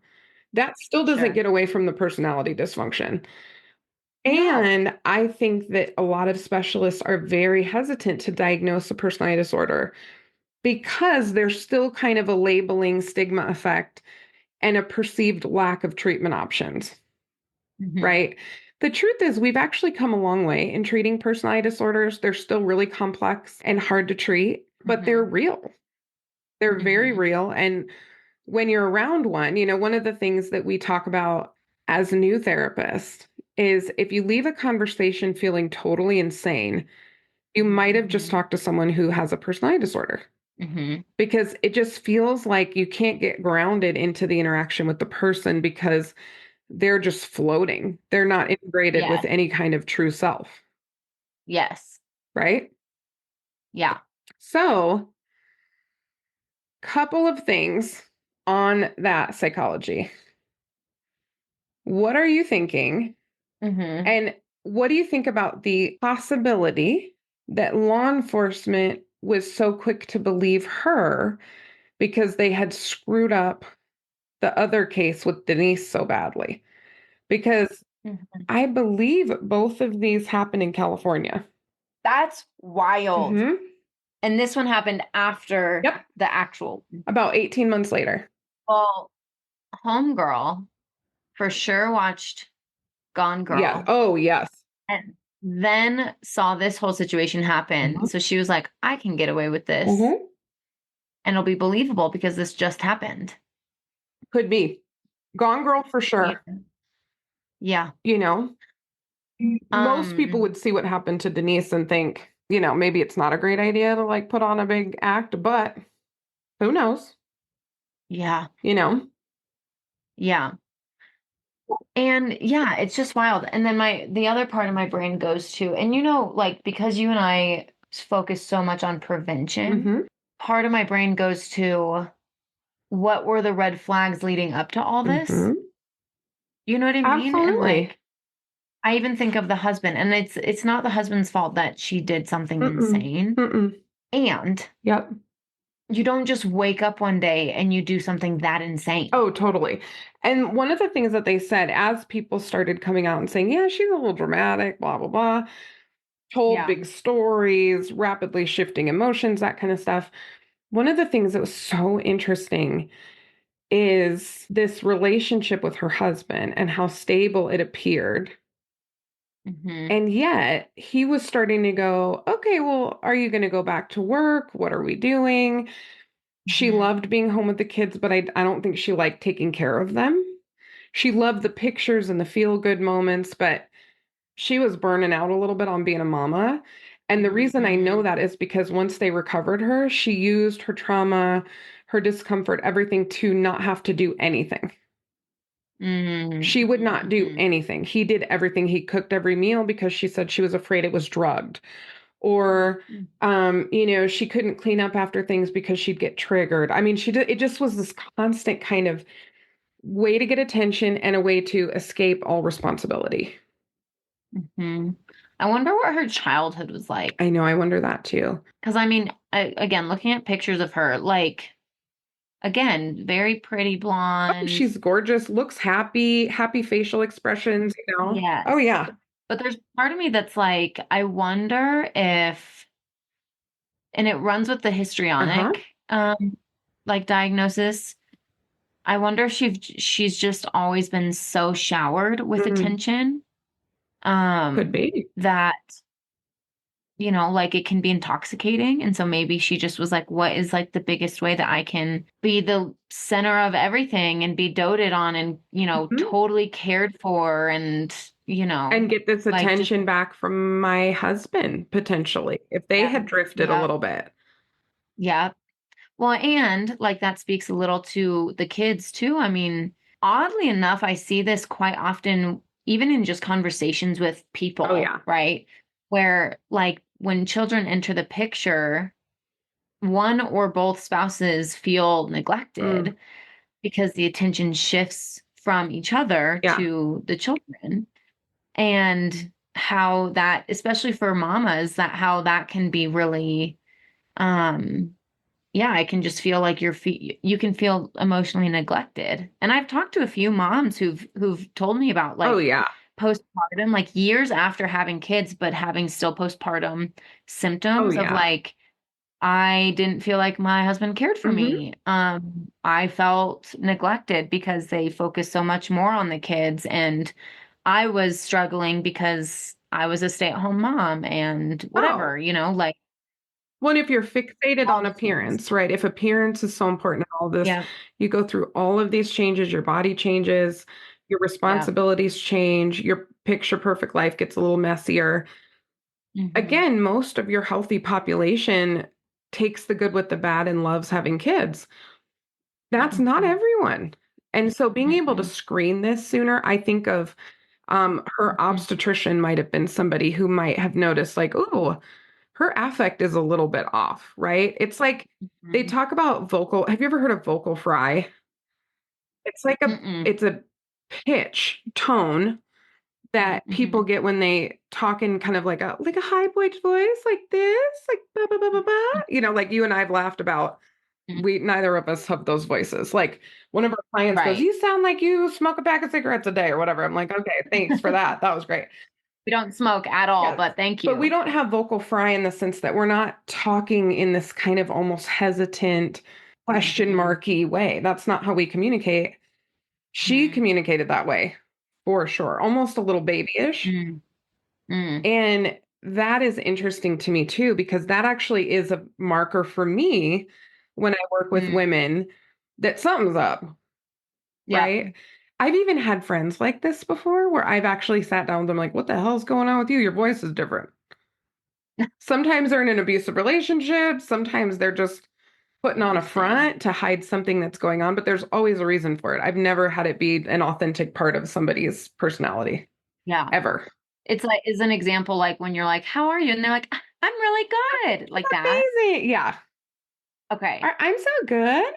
That still doesn't Sure. get away from the personality dysfunction. No. And I think that a lot of specialists are very hesitant to diagnose a personality disorder because there's still kind of a labeling stigma effect and a perceived lack of treatment options, Mm-hmm. right? The truth is, we've actually come a long way in treating personality disorders. They're still really complex and hard to treat, but they're Mm-hmm. real. They're very Mm-hmm. real. And when you're around one, one of the things that we talk about as new therapists is if you leave a conversation feeling totally insane, you might have just Mhm. talked to someone who has a personality disorder Mhm. because it just feels like you can't get grounded into the interaction with the person because they're just floating. They're not integrated with Yes. any kind of true self, Yes. right? Yeah. So, couple of things on that psychology. What are you thinking? Mhm. And what do you think about the possibility that law enforcement was so quick to believe her because they had screwed up the other case with Denise so badly? Because Mhm. I believe both of these happened in California. That's wild. Hmm. And this one happened after Yep. the actual. About 18 months later. Well, Homegirl for sure watched Gone Yeah. Girl Oh, yes. and then saw this whole situation happen. Hmm. So she was like, I can get away with this Hmm. and it'll be believable because this just happened. Could be. Gone Girl for Yeah. sure. Yeah. You know, most people Um, would see what happened to Denise and think, maybe it's not a great idea to like put on a big act, but who knows? yeah. You know? Yeah. And yeah, it's just wild. And then the other part of my brain goes to, and like because you and I focus so much on prevention, Hmm. part of my brain goes to what were the red flags leading up to all this? Hmm. You know what I mean? And Absolutely. like I even think of the husband, and it's not the husband's fault that she did something Mm-mm. insane. Mm-mm. And Yep. you don't just wake up one day and you do something that insane. Oh, totally. And one of the things that they said as people started coming out and saying, yeah, she's a little dramatic, blah, blah, blah, told Yeah. big stories, rapidly shifting emotions, that kind of stuff. One of the things that was so interesting is this relationship with her husband and how stable it appeared. Hmm. And yet he was starting to go, okay, well, are you going to go back to work? What are we doing? She Hmm. loved being home with the kids, but I don't think she liked taking care of them. She loved the pictures and the feel good moments, but she was burning out a little bit on being a mama. And the reason I know Hmm. that is because once they recovered her, she used her trauma, her discomfort, everything to not have to do anything. She would not do Hmm. anything. He did everything. He cooked every meal because she said she was afraid it was drugged. Or, she couldn't clean up after things because she'd get triggered. I mean, it just was this constant kind of way to get attention and a way to escape all responsibility. Hmm. I wonder what her childhood was I like. know, I wonder that too. Because I mean, again, looking at pictures of her, like, again, very pretty Oh, blonde. she's gorgeous, looks happy, happy facial expressions, you know. Oh Yes. yeah. But there's part of me that's like, I wonder if, and it runs with the Uh-huh. histrionic, like diagnosis. I wonder if she's just always been so showered with Mm, attention, could be. that like it can be intoxicating. And so maybe she just was like, what is like the biggest way that I can be the center of everything and be doted on and, Mhm. totally cared for and, And get this like just, attention back from my husband potentially if they yeah, had drifted a yeah, little bit. yeah. Well, and like that speaks a little to the kids too. I mean, oddly enough, I see this quite often, even in just conversations with Oh people, yeah. right? Where like when children enter the picture, one or both spouses feel Mm, neglected because the attention shifts from each other yeah. to the children. And how that, especially for mamas, that how that can be really, um, yeah, I can just feel like you can feel emotionally neglected. And I've talked to a few moms who've told me about Oh like yeah. postpartum, like years after having kids, but having still postpartum Oh symptoms of yeah. like, I didn't feel like my husband cared for Hmm. me. I felt neglected because they focused so much more on the kids, and I was struggling because I was a stay-at-home mom and Oh, whatever, like Well, and if you're fixated all on those things. appearance, right? If appearance is so important in all this, Yeah. you go through all of these changes, your body changes, your Yeah. responsibilities change, your picture perfect life gets a little messier. Hmm. Again, most of your healthy population takes the good with the bad and loves having kids. That's not Hmm. everyone. And so being able to Hmm. screen this sooner, I think of her Hmm. obstetrician might have been somebody who might have noticed, like, oh, her affect is a little bit off, right? It's like they Hmm. talk about vocal. Have you ever heard of vocal fry? It's like Mm-mm. it's a pitch tone that people Hmm. get when they talk in kind of like a high pitched voice, like this, like ba ba ba ba ba. Like you and I've laughed about. We neither of us have those voices. Like one of our clients goes, Right. "You sound like you smoke a pack of cigarettes a day or whatever." I'm like, "Okay, thanks for that. That was great." We don't smoke at all, Yes. but thank But we you. don't have vocal fry in the sense that we're not talking in this kind of almost hesitant, question Hmm. marky way. That's not how we communicate. She Hmm. communicated that way for sure, almost a little babyish. Hmm. Hmm. And that is interesting to me too, because that actually is a marker for me when I work with Hmm. women that something's up, Yeah. right? I've even had friends like this before where I've actually sat down with them like, what the hell's going on with you? Your voice is different. Sometimes they're in an abusive relationship. Sometimes they're just putting on a Interesting. front to hide something that's going on, but there's always a reason for it. I've never had it be an authentic part of somebody's personality Yeah. ever. It's like, is an example like when you're like, how are you? And they're like, I'm really good. Like that. Amazing. Yeah. Okay. I'm so good.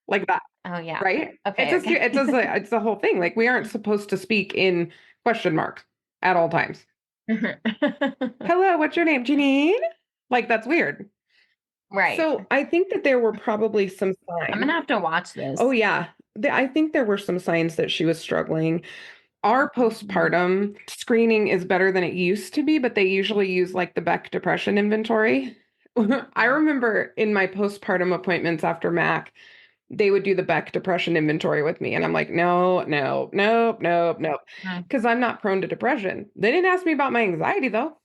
Like that, Oh, yeah. right? Okay. Okay. It's the whole thing. Like we aren't supposed to speak in question marks at all times. Hello, what's your name? Janine? Like that's weird. Right. So I think that there were probably some I'm signs. gonna have to watch Oh this. yeah. I think there were some signs that she was struggling. Our Mhm. postpartum screening is better than it used to be, but they usually use like the Beck Depression Inventory. I Mhm. remember in my postpartum appointments after Mac, they would do the Beck Depression Inventory with me. And I'm like, no, no, nope, nope, nope. Mhm. Because I'm not prone to depression. They didn't ask me about my anxiety, though.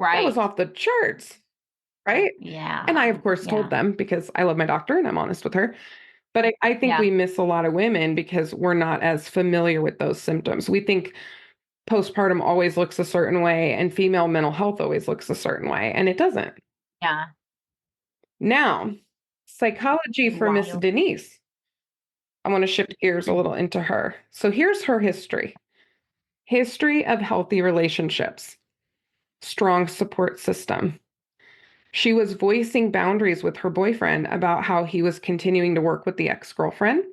That was Right. off the charts, right? And I, Yeah. of course, told Yeah. them because I love my doctor and I'm honest with her. But I think Yeah. we miss a lot of women because we're not as familiar with those symptoms. We think postpartum always looks a certain way and female mental health always looks a certain way, and it doesn't. Yeah. Now, psychology for Miss Wild. Denise. I want to shift gears a little into her. So here's her history of healthy relationships, strong support system. She was voicing boundaries with her boyfriend about how he was continuing to work with the ex girlfriend.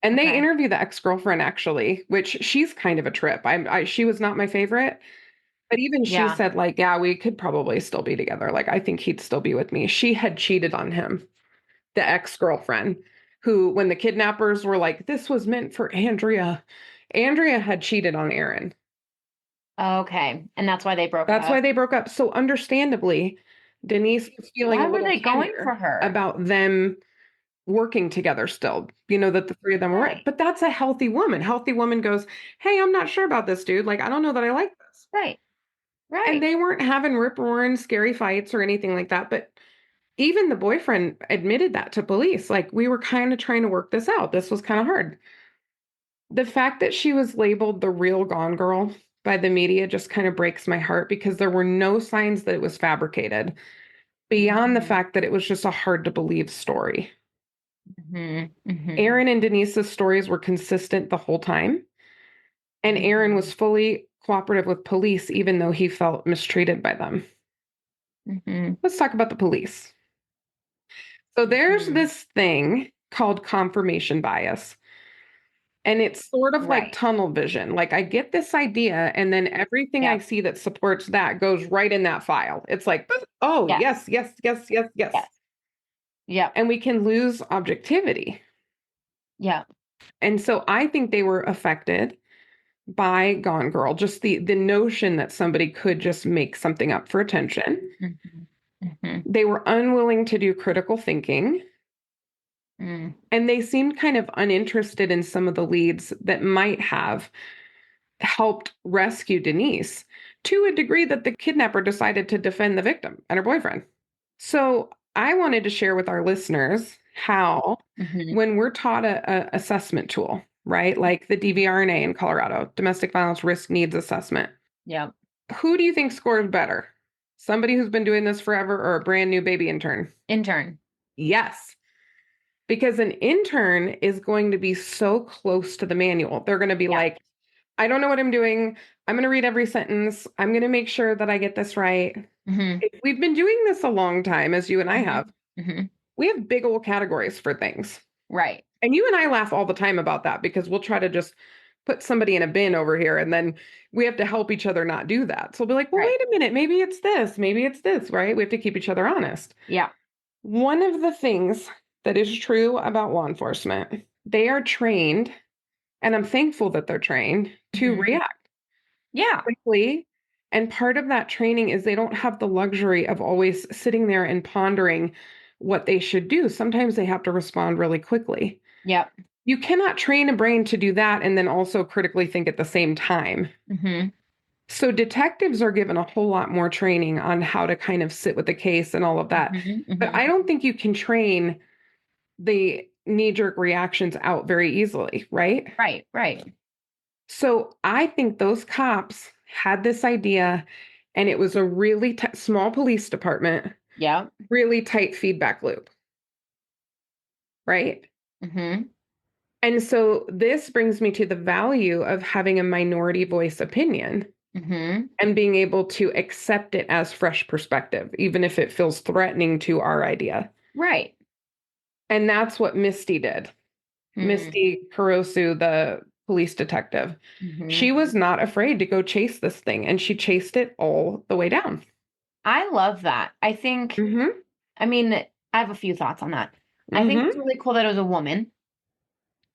And they Okay. interview the ex girlfriend actually, which she's kind of a trip. She was not my favorite. But even she Yeah. said, like, yeah, we could probably still be together. Like, I think he'd still be with me. She had cheated on him, the ex-girlfriend, who, when the kidnappers were like, this was meant for Andrea, Andrea had cheated on Aaron. Okay. And that's why they broke That's why up. they broke up. So understandably, Denise was feeling a Why were little they going for tender her? about them working together still, that the three of them were right. Right. But that's a healthy woman. Healthy woman goes, hey, I'm not sure about this dude. Like, I don't know that I like this. Right. And Right. they weren't having rip roaring, scary fights or anything like that. But even the boyfriend admitted that to police. Like, we were kind of trying to work this out. This was kind of hard. The fact that she was labeled the real Gone Girl by the media just kind of breaks my heart because there were no signs that it was fabricated beyond the Hmm. fact that it was just a hard to believe story. Hmm. Hmm. Aaron and Denise's stories were consistent the whole time. And Aaron was Hmm. fully cooperative with police, even though he felt mistreated by them. Hmm. Let's talk about the police. So there's Hmm. this thing called confirmation bias. And it's sort of like Right. tunnel vision. Like I get this idea, and then everything I Yep. see that supports that goes right in that file. It's like, oh, Yes. yes, yes, yes, yes, yes. Yes. Yep. And we can lose objectivity. Yep. And so I think they were affected by Gone Girl, just the notion that somebody could just make something up for attention. Hmm. Hmm. They were unwilling to do critical thinking, Mm. and they seemed kind of uninterested in some of the leads that might have helped rescue Denise to a degree that the kidnapper decided to defend the victim and her boyfriend. So I wanted to share with our listeners how, Mm-hmm. when we're taught a assessment tool, right, like the DVRNA in Colorado, Domestic Violence Risk Needs Assessment, Yep. who do you think scores better? Somebody who's been doing this forever or a brand new baby intern? Intern. Yes, because an intern is going to be so close to the manual. They're going to be Yeah. like, I don't know what I'm doing. I'm going to read every sentence. I'm going to make sure that I get this right. Mm-hmm. If we've been doing this a long time, as you and I have, Mm-hmm. we have big old categories for things. Right. And you and I laugh all the time about that because we'll try to just put somebody in a bin over here and then we have to help each other not do that. So we'll be like, well, Right. wait a minute, maybe it's this, right? We have to keep each other honest. Yeah. One of the things that is true about law enforcement, they are trained, and I'm thankful that they're trained to Mm-hmm. react Yeah. quickly. And part of that training is they don't have the luxury of always sitting there and pondering what they should do. Sometimes they have to respond really quickly. Yep. You cannot train a brain to do that and then also critically think at the same time. Mm-hmm. So detectives are given a whole lot more training on how to kind of sit with the case and all of that. Mm-hmm. But Mm-hmm. I don't think you can train the knee-jerk reactions out very easily, right? Right. Right. So I think those cops had this idea, and it was a really small police department, Yep. really tight feedback loop, right? Mm-hmm. And so this brings me to the value of having a minority voice opinion Mm-hmm. and being able to accept it as fresh perspective, even if it feels threatening to our idea. Right. And that's what Misty did. Misty Kurosu, the police detective, Mm-hmm. she was not afraid to go chase this thing, and she chased it all the way down. I love that. Mm-hmm. I mean, I have a few thoughts on that. I think it's Mm-hmm. really cool that it was a woman.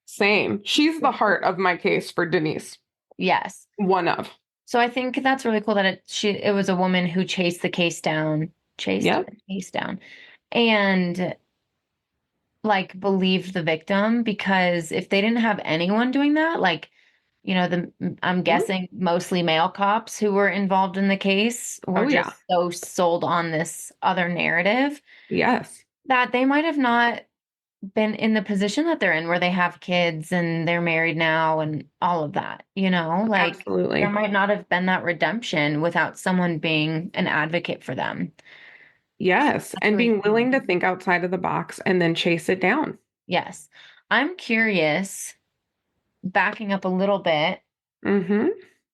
Same. She's the heart of my case for Denise. Yes. One of. So I think that's really cool that it was a woman who chased the case down, Yep. and like believed the victim, because if they didn't have anyone doing that, like, I'm Mhm. guessing mostly male cops who were involved in the case were Oh, yeah. just so sold on this other narrative Yes. that they might have not been in the position that they're in, where they have kids and they're married now and all of that, like there Absolutely. might not have been that redemption without someone being an advocate for them. Yes. That's And really being cool. willing to think outside of the box and then chase it down. Yes. I'm curious, backing up a little bit, Mm-hmm.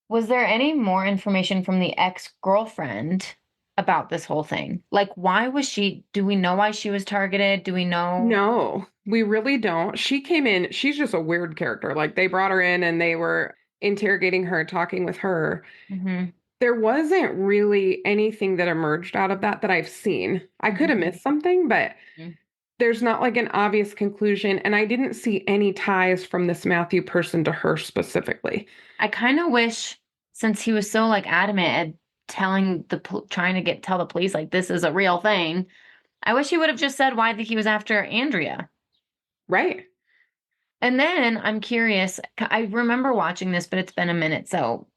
was there any more information from the ex-girlfriend about this whole thing? Like, do we know why she was targeted? Do we know? No, we really don't. She came in, she's just a weird character. Like they brought her in and they were interrogating her, talking with her. Mm-hmm. There wasn't really anything that emerged out of that I've seen. I could have missed something, but there's not like an obvious conclusion. And I didn't see any ties from this Matthew person to her specifically. I kind of wish, since he was so like adamant at trying to tell the police like this is a real thing, I wish he would have just said why he was after Andrea. Right. And then I'm curious, I remember watching this, but it's been a minute, so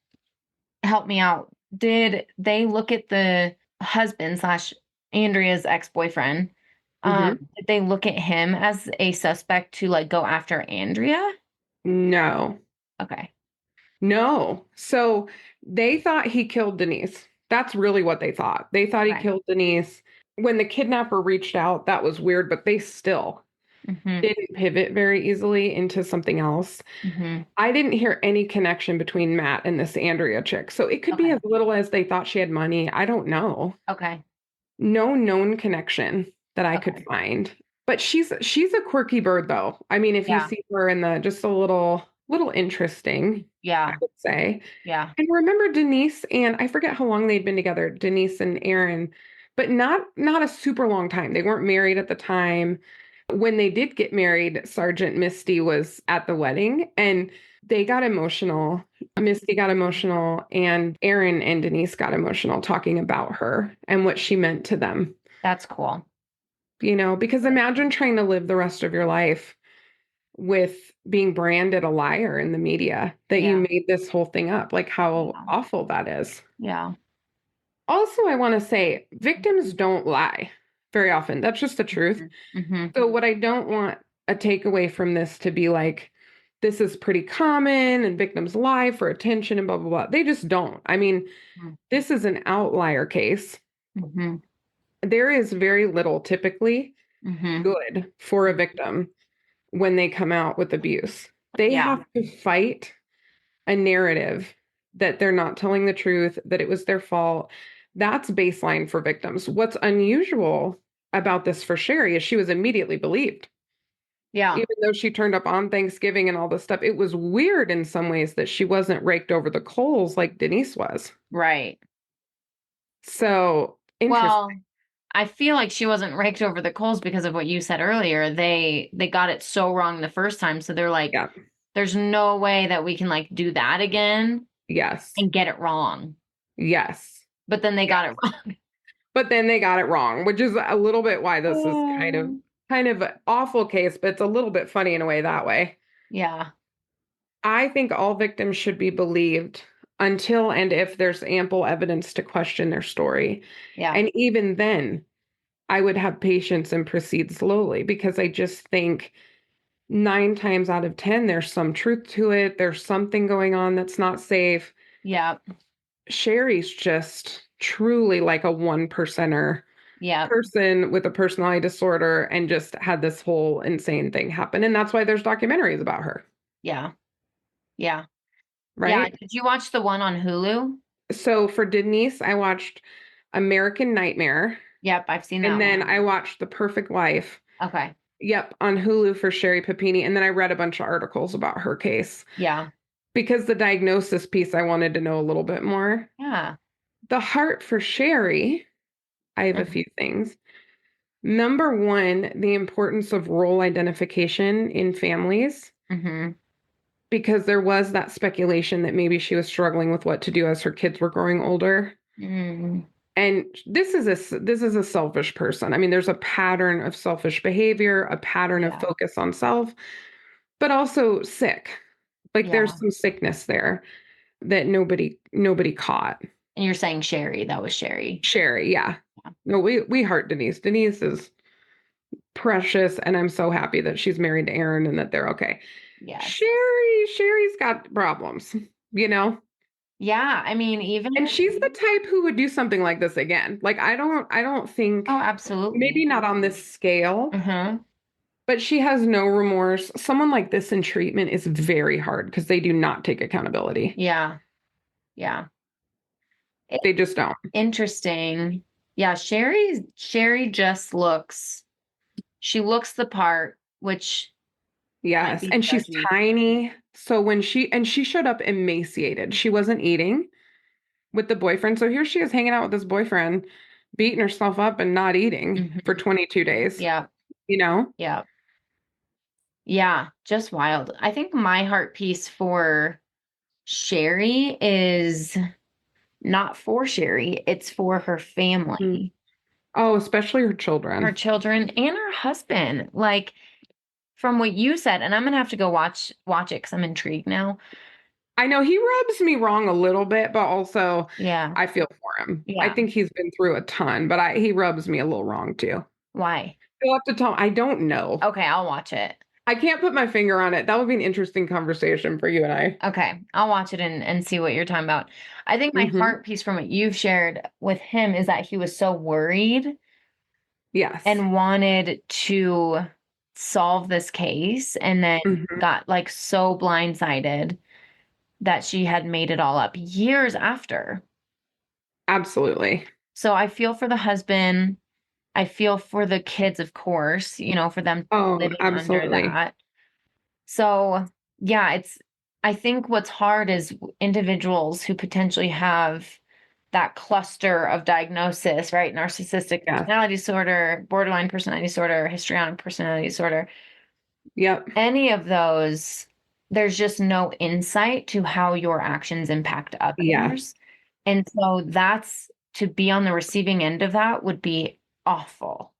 help me out. Did they look at the husband slash Andrea's ex-boyfriend? Hmm. Did they look at him as a suspect to like go after Andrea? No, Okay. no. So they thought he killed Denise. That's really what they thought. They thought he Okay. killed Denise. When the kidnapper reached out, that was weird, but they still Mm-hmm. didn't pivot very easily into something else. Mm-hmm. I didn't hear any connection between Matt and this Andrea chick. So it could be Okay. as little as they thought she had money. I don't know. Okay. No known connection that I could Okay. find. But she's a quirky bird though. I mean, if you Yeah. see her in the just a little interesting, I Yeah. would say. Yeah. And remember Denise, and I forget how long they'd been together, Denise and Aaron, but not a super long time. They weren't married at the time. When they did get married, Sergeant Misty was at the wedding and they got emotional. Misty got emotional, and Aaron and Denise got emotional talking about her and what she meant to them. That's cool. Because imagine trying to live the rest of your life with being branded a liar in the media that you Yeah. made this whole thing up, like how Yeah. awful that is. Yeah. Also, I want to say victims don't lie very often. That's just the truth. Mm-hmm. So, what I don't want a takeaway from this to be like, this is pretty common and victims lie for attention and blah, blah, blah. They just don't. I mean, this is an outlier case. Mm-hmm. There is very little typically Mm-hmm. good for a victim when they come out with abuse. They Yeah. have to fight a narrative that they're not telling the truth, that it was their fault. That's baseline for victims. What's unusual about this for Sherri is she was immediately believed. Yeah. Even though she turned up on Thanksgiving and all this stuff, it was weird in some ways that she wasn't raked over the coals like Denise was. Right. So interesting. Well, I feel like she wasn't raked over the coals because of what you said earlier. They got it so wrong the first time, so they're like, Yeah. there's no way that we can like do that again Yes. and get it wrong. Yes. But then they got it wrong. But then they got it wrong, which is a little bit why this is Oh. kind of an awful case, but it's a little bit funny in a way that way. Yeah. I think all victims should be believed until and if there's ample evidence to question their story. Yeah. And even then, I would have patience and proceed slowly because I just think 9 times out of 10, there's some truth to it. There's something going on that's not safe. Yeah. Sherri's just truly like a 1%er Yeah. person with a personality disorder and just had this whole insane thing happen. And that's why there's documentaries about her, Yeah. Yeah. Yeah. right? Did you watch the one on Hulu? So for Denise, I watched American Nightmare, Yep, I've seen and that then one. I watched The Perfect Life. Okay. Yep, on Hulu for Sherri Papini. And then I read a bunch of articles about her case Yeah. because the diagnosis piece, I wanted to know a little bit more. Yeah. The heart for Sherri, I have a Mhm. few things. Number one, the importance of role identification in families, Mhm. because there was that speculation that maybe she was struggling with what to do as her kids were growing older. Mm. And this is a selfish person. I mean, there's a pattern of selfish behavior, a pattern of Yeah. focus on self, but also sick. Like Yeah. there's some sickness there that nobody caught. And you're saying Sherri, that was Sherri. Sherri, yeah. Yeah. No, we heart Denise. Denise is precious, and I'm so happy that she's married to Aaron and that they're okay. Yes. Sherri's got problems, you know? Yeah, I mean, even And she's the type who would do something like this again. Like I don't think oh, maybe absolutely. not on this scale, Uh-huh. but she has no remorse. Someone like this in treatment is very hard because they do not take accountability. Yeah. Yeah. It's They just don't. interesting. Yeah, Sherri just looks she looks the part, which might Yes, be and she's judgy. tiny. So when she showed up emaciated. She wasn't eating with the boyfriend. So here she is hanging out with this boyfriend, beating herself up and not eating for Mhm. 22 days, Yeah. you know? Yeah. Yeah, just wild. I think my heart piece for Sherri is not for Sherri, it's for her Mm. family, Oh, especially her her children. children, and her husband. Like from what you said, and I'm gonna have to go watch it because I'm intrigued now. I know he rubs me wrong a little bit, but also Yeah, I feel for him. I yeah. think he's been through a ton, but he rubs me a little wrong too. Why? You'll have to tell. I don't know. Okay, I'll watch it. I can't put my finger on it. That would be an interesting conversation for you and I. Okay, I'll watch it and see what you're talking about. I think my Hmm. heart piece from what you've shared with him is that he was so worried Yes. and wanted to solve this case and then Hmm. got like so blindsided that she had made it all up years after. Absolutely. So I feel for the husband. I feel for the kids, of course, for them Oh, living under absolutely. that. So, yeah, I think what's hard is individuals who potentially have that cluster of diagnosis, right? Narcissistic Yes. personality disorder, borderline personality disorder, histrionic personality disorder. Yep. Any of those, there's just no insight to how your actions impact Yes. others. And so that's to be on the receiving end of that would be awful.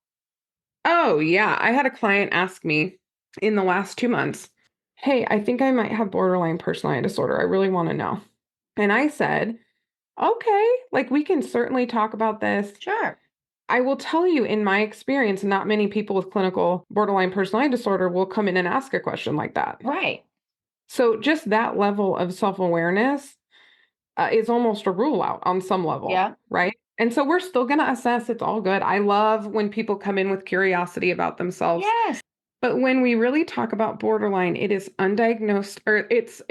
Oh, yeah. I had a client ask me in the last 2 months, hey, I think I might have borderline personality disorder. I really want to know. And I said, okay, like we can certainly talk about this. Sure. I will tell you, in my experience, not many people with clinical borderline personality disorder will come in and ask a question like that. Right. So just that level of self-awareness is almost a rule out on some level, Yeah. right? And so we're still going to assess. It's all good. I love when people come in with curiosity about themselves. Yes. But when we really talk about borderline, it is undiagnosed, or it's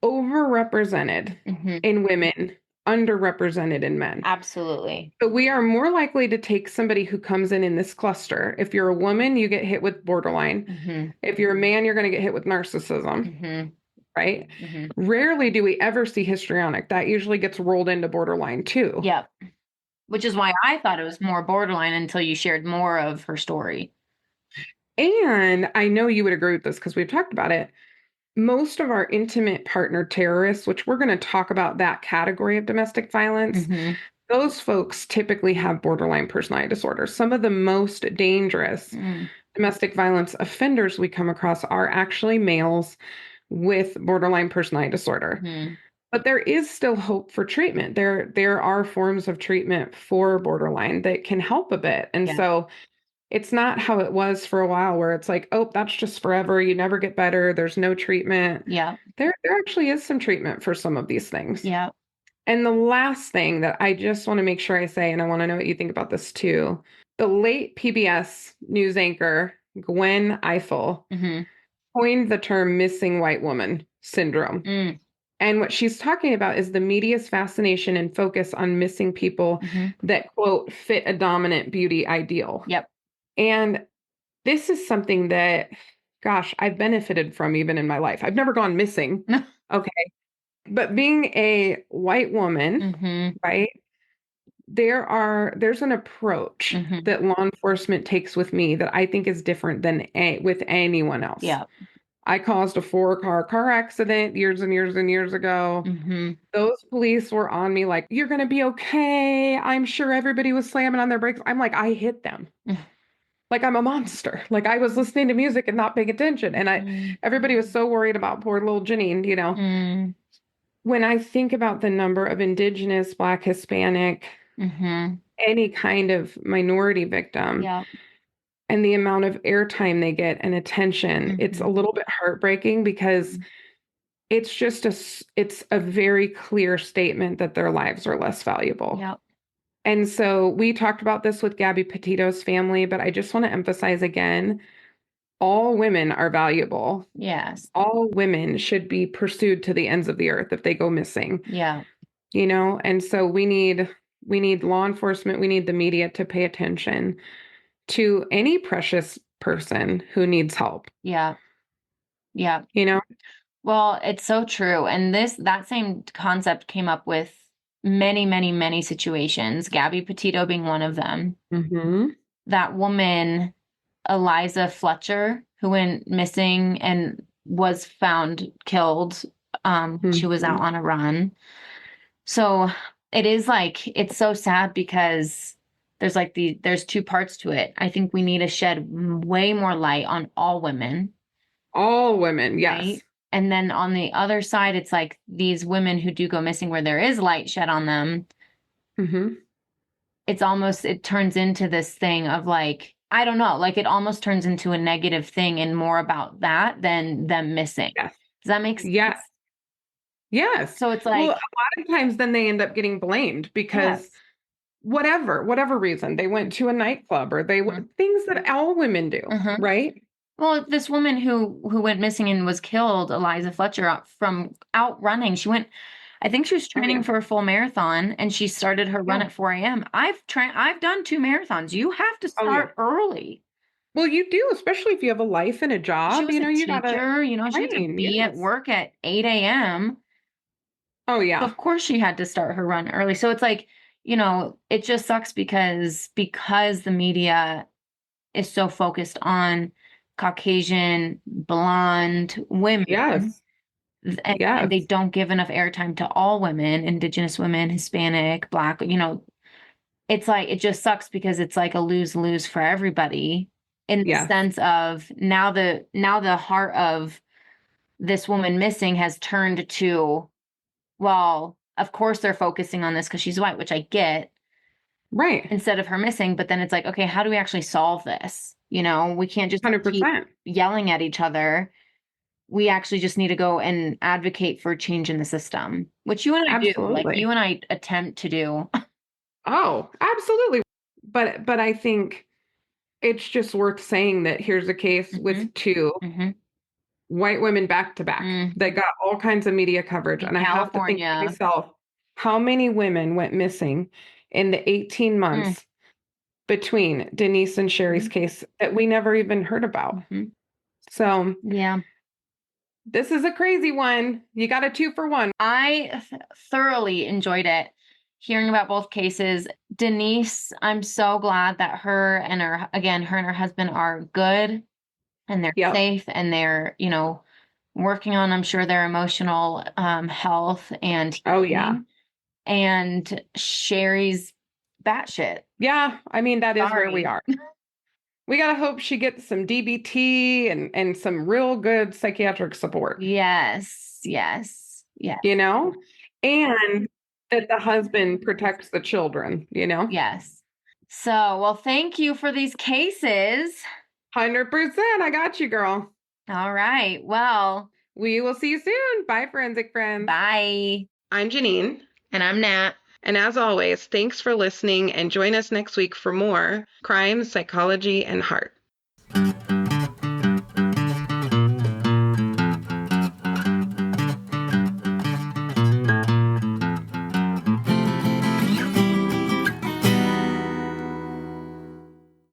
overrepresented Hmm. in women, underrepresented in men. Absolutely. But we are more likely to take somebody who comes in this cluster. If you're a woman, you get hit with borderline. Hmm. If you're a man, you're going to get hit with narcissism, Hmm. right? Hmm. Rarely do we ever see histrionic. That usually gets rolled into borderline too. Yep. Which is why I thought it was more borderline until you shared more of her story. And I know you would agree with this because we've talked about it. Most of our intimate partner terrorists, which we're going to talk about that category of domestic violence, Hmm. those folks typically have borderline personality disorder. Some of the most dangerous Mm. domestic violence offenders we come across are actually males with borderline personality disorder. Hmm. But there is still hope for treatment. There are forms of treatment for borderline that can help a bit. And Yeah. so it's not how it was for a while where it's like, oh, that's just forever. You never get better. There's no treatment. Yeah. There actually is some treatment for some of these things. Yeah. And the last thing that I just want to make sure I say, and I want to know what you think about this too, the late PBS news anchor, Gwen Ifill, Hmm. coined the term missing white woman syndrome. Mm. And what she's talking about is the media's fascination and focus on missing people Hmm. that, quote, fit a dominant beauty ideal. Yep. And this is something that, gosh, I've benefited from even in my life. I've never gone missing. Okay. But being a white woman, Hmm. right? There's an approach Hmm. that law enforcement takes with me that I think is different than with anyone else. Yeah. I caused a 4-car accident years and years and years ago. Hmm. Those police were on me like, you're going to be okay. I'm sure everybody was slamming on their brakes. I'm like, I hit them. Like I'm a monster. Like I was listening to music and not paying attention. And Mm. everybody was so worried about poor little Janine. Mm. When I think about the number of Indigenous, Black, Hispanic, Hmm. any kind of minority victim, Yeah. and the amount of airtime they get and attention, it's a Hmm. little bit heartbreaking because it's a very clear statement that their lives are less valuable. Yeah. And so we talked about this with Gabby Petito's family, but I just want to emphasize again, all women are valuable. Yes. All women should be pursued to the ends of the earth if they go missing, Yeah. And so we need law enforcement, we need the media to pay attention to any precious person who needs help, Yeah. Yeah. you know? Well, it's so true. And that same concept came up with many, many, many situations, Gabby Petito being one of them. Mm-hmm. That woman, Eliza Fletcher, who went missing and was found killed. She was Mm-hmm. out on a run. So it is like, it's so sad because there's two parts to it. I think we need to shed way more light on all women, All women, yes. right? And then on the other side, it's like these women who do go missing where there is light shed on them. Mm-hmm. It turns into this thing of like, I don't know, like it almost turns into a negative thing and more about that than them missing. Yes. Does that make sense? Yes. Yes. So it's Well, a like, lot of times then they end up getting blamed because yes. whatever reason, they went to a nightclub or Mhm. things that all women do, Mhm. right? Well, this woman who went missing and was killed, Eliza Fletcher, from out running. I think she was Oh yeah. training for a full marathon and she started her run Yeah. at 4 a.m. I've done 2 marathons. You have to Oh yeah. start early. Well, you do, especially if you have a life and a She job, was a you gotta teacher, she had to train. be at Yes. work at 8 a.m. Oh So yeah. of course she had to start her run early. So it's like, it just sucks because the media is so focused on Caucasian blonde women, Yes. and they Yes. don't give enough airtime to all women, Indigenous women, Hispanic, Black, it's like it just sucks because it's like a lose-lose for everybody. in the Yes. sense of now the heart of this woman missing has turned to, well, of course they're focusing on this because she's white, which I get, Right. instead of her missing. But then it's like, okay, how do we actually solve this? We can't just keep 100%. yelling at each other. We actually just need to go and advocate for change in the system, which you and I do. Like you Absolutely. and I attempt to do. Oh, absolutely. But I think it's just worth saying that here's a case Hmm. with two Hmm. white women back to back Mm. that got all kinds of media coverage. In And I have to think to California. myself, how many women went missing in the 18 Mm. months between Denise and Sherri's Hmm. case that we never even heard about? Hmm. So Yeah. this is a crazy one. You got a 2-for-1. I thoroughly enjoyed it hearing about both cases. Denise, I'm so glad that her and her husband are good and they're Yep. safe and they're, working on, I'm sure, their emotional health and Oh, yeah. healing. And Sherri's batshit. Yeah. I mean, that is where we Sorry. are. We got to hope she gets some DBT and some real good psychiatric support, Yes, yes, yes, you know, and that the husband protects the children, you know, yes. So, well, thank you for these cases. 100%. I got you, girl. All right. Well, We will see you soon. Bye, forensic friends. bye. I'm Janine. And I'm Nat. And as always, thanks for listening and join us next week for more crime, psychology, and heart.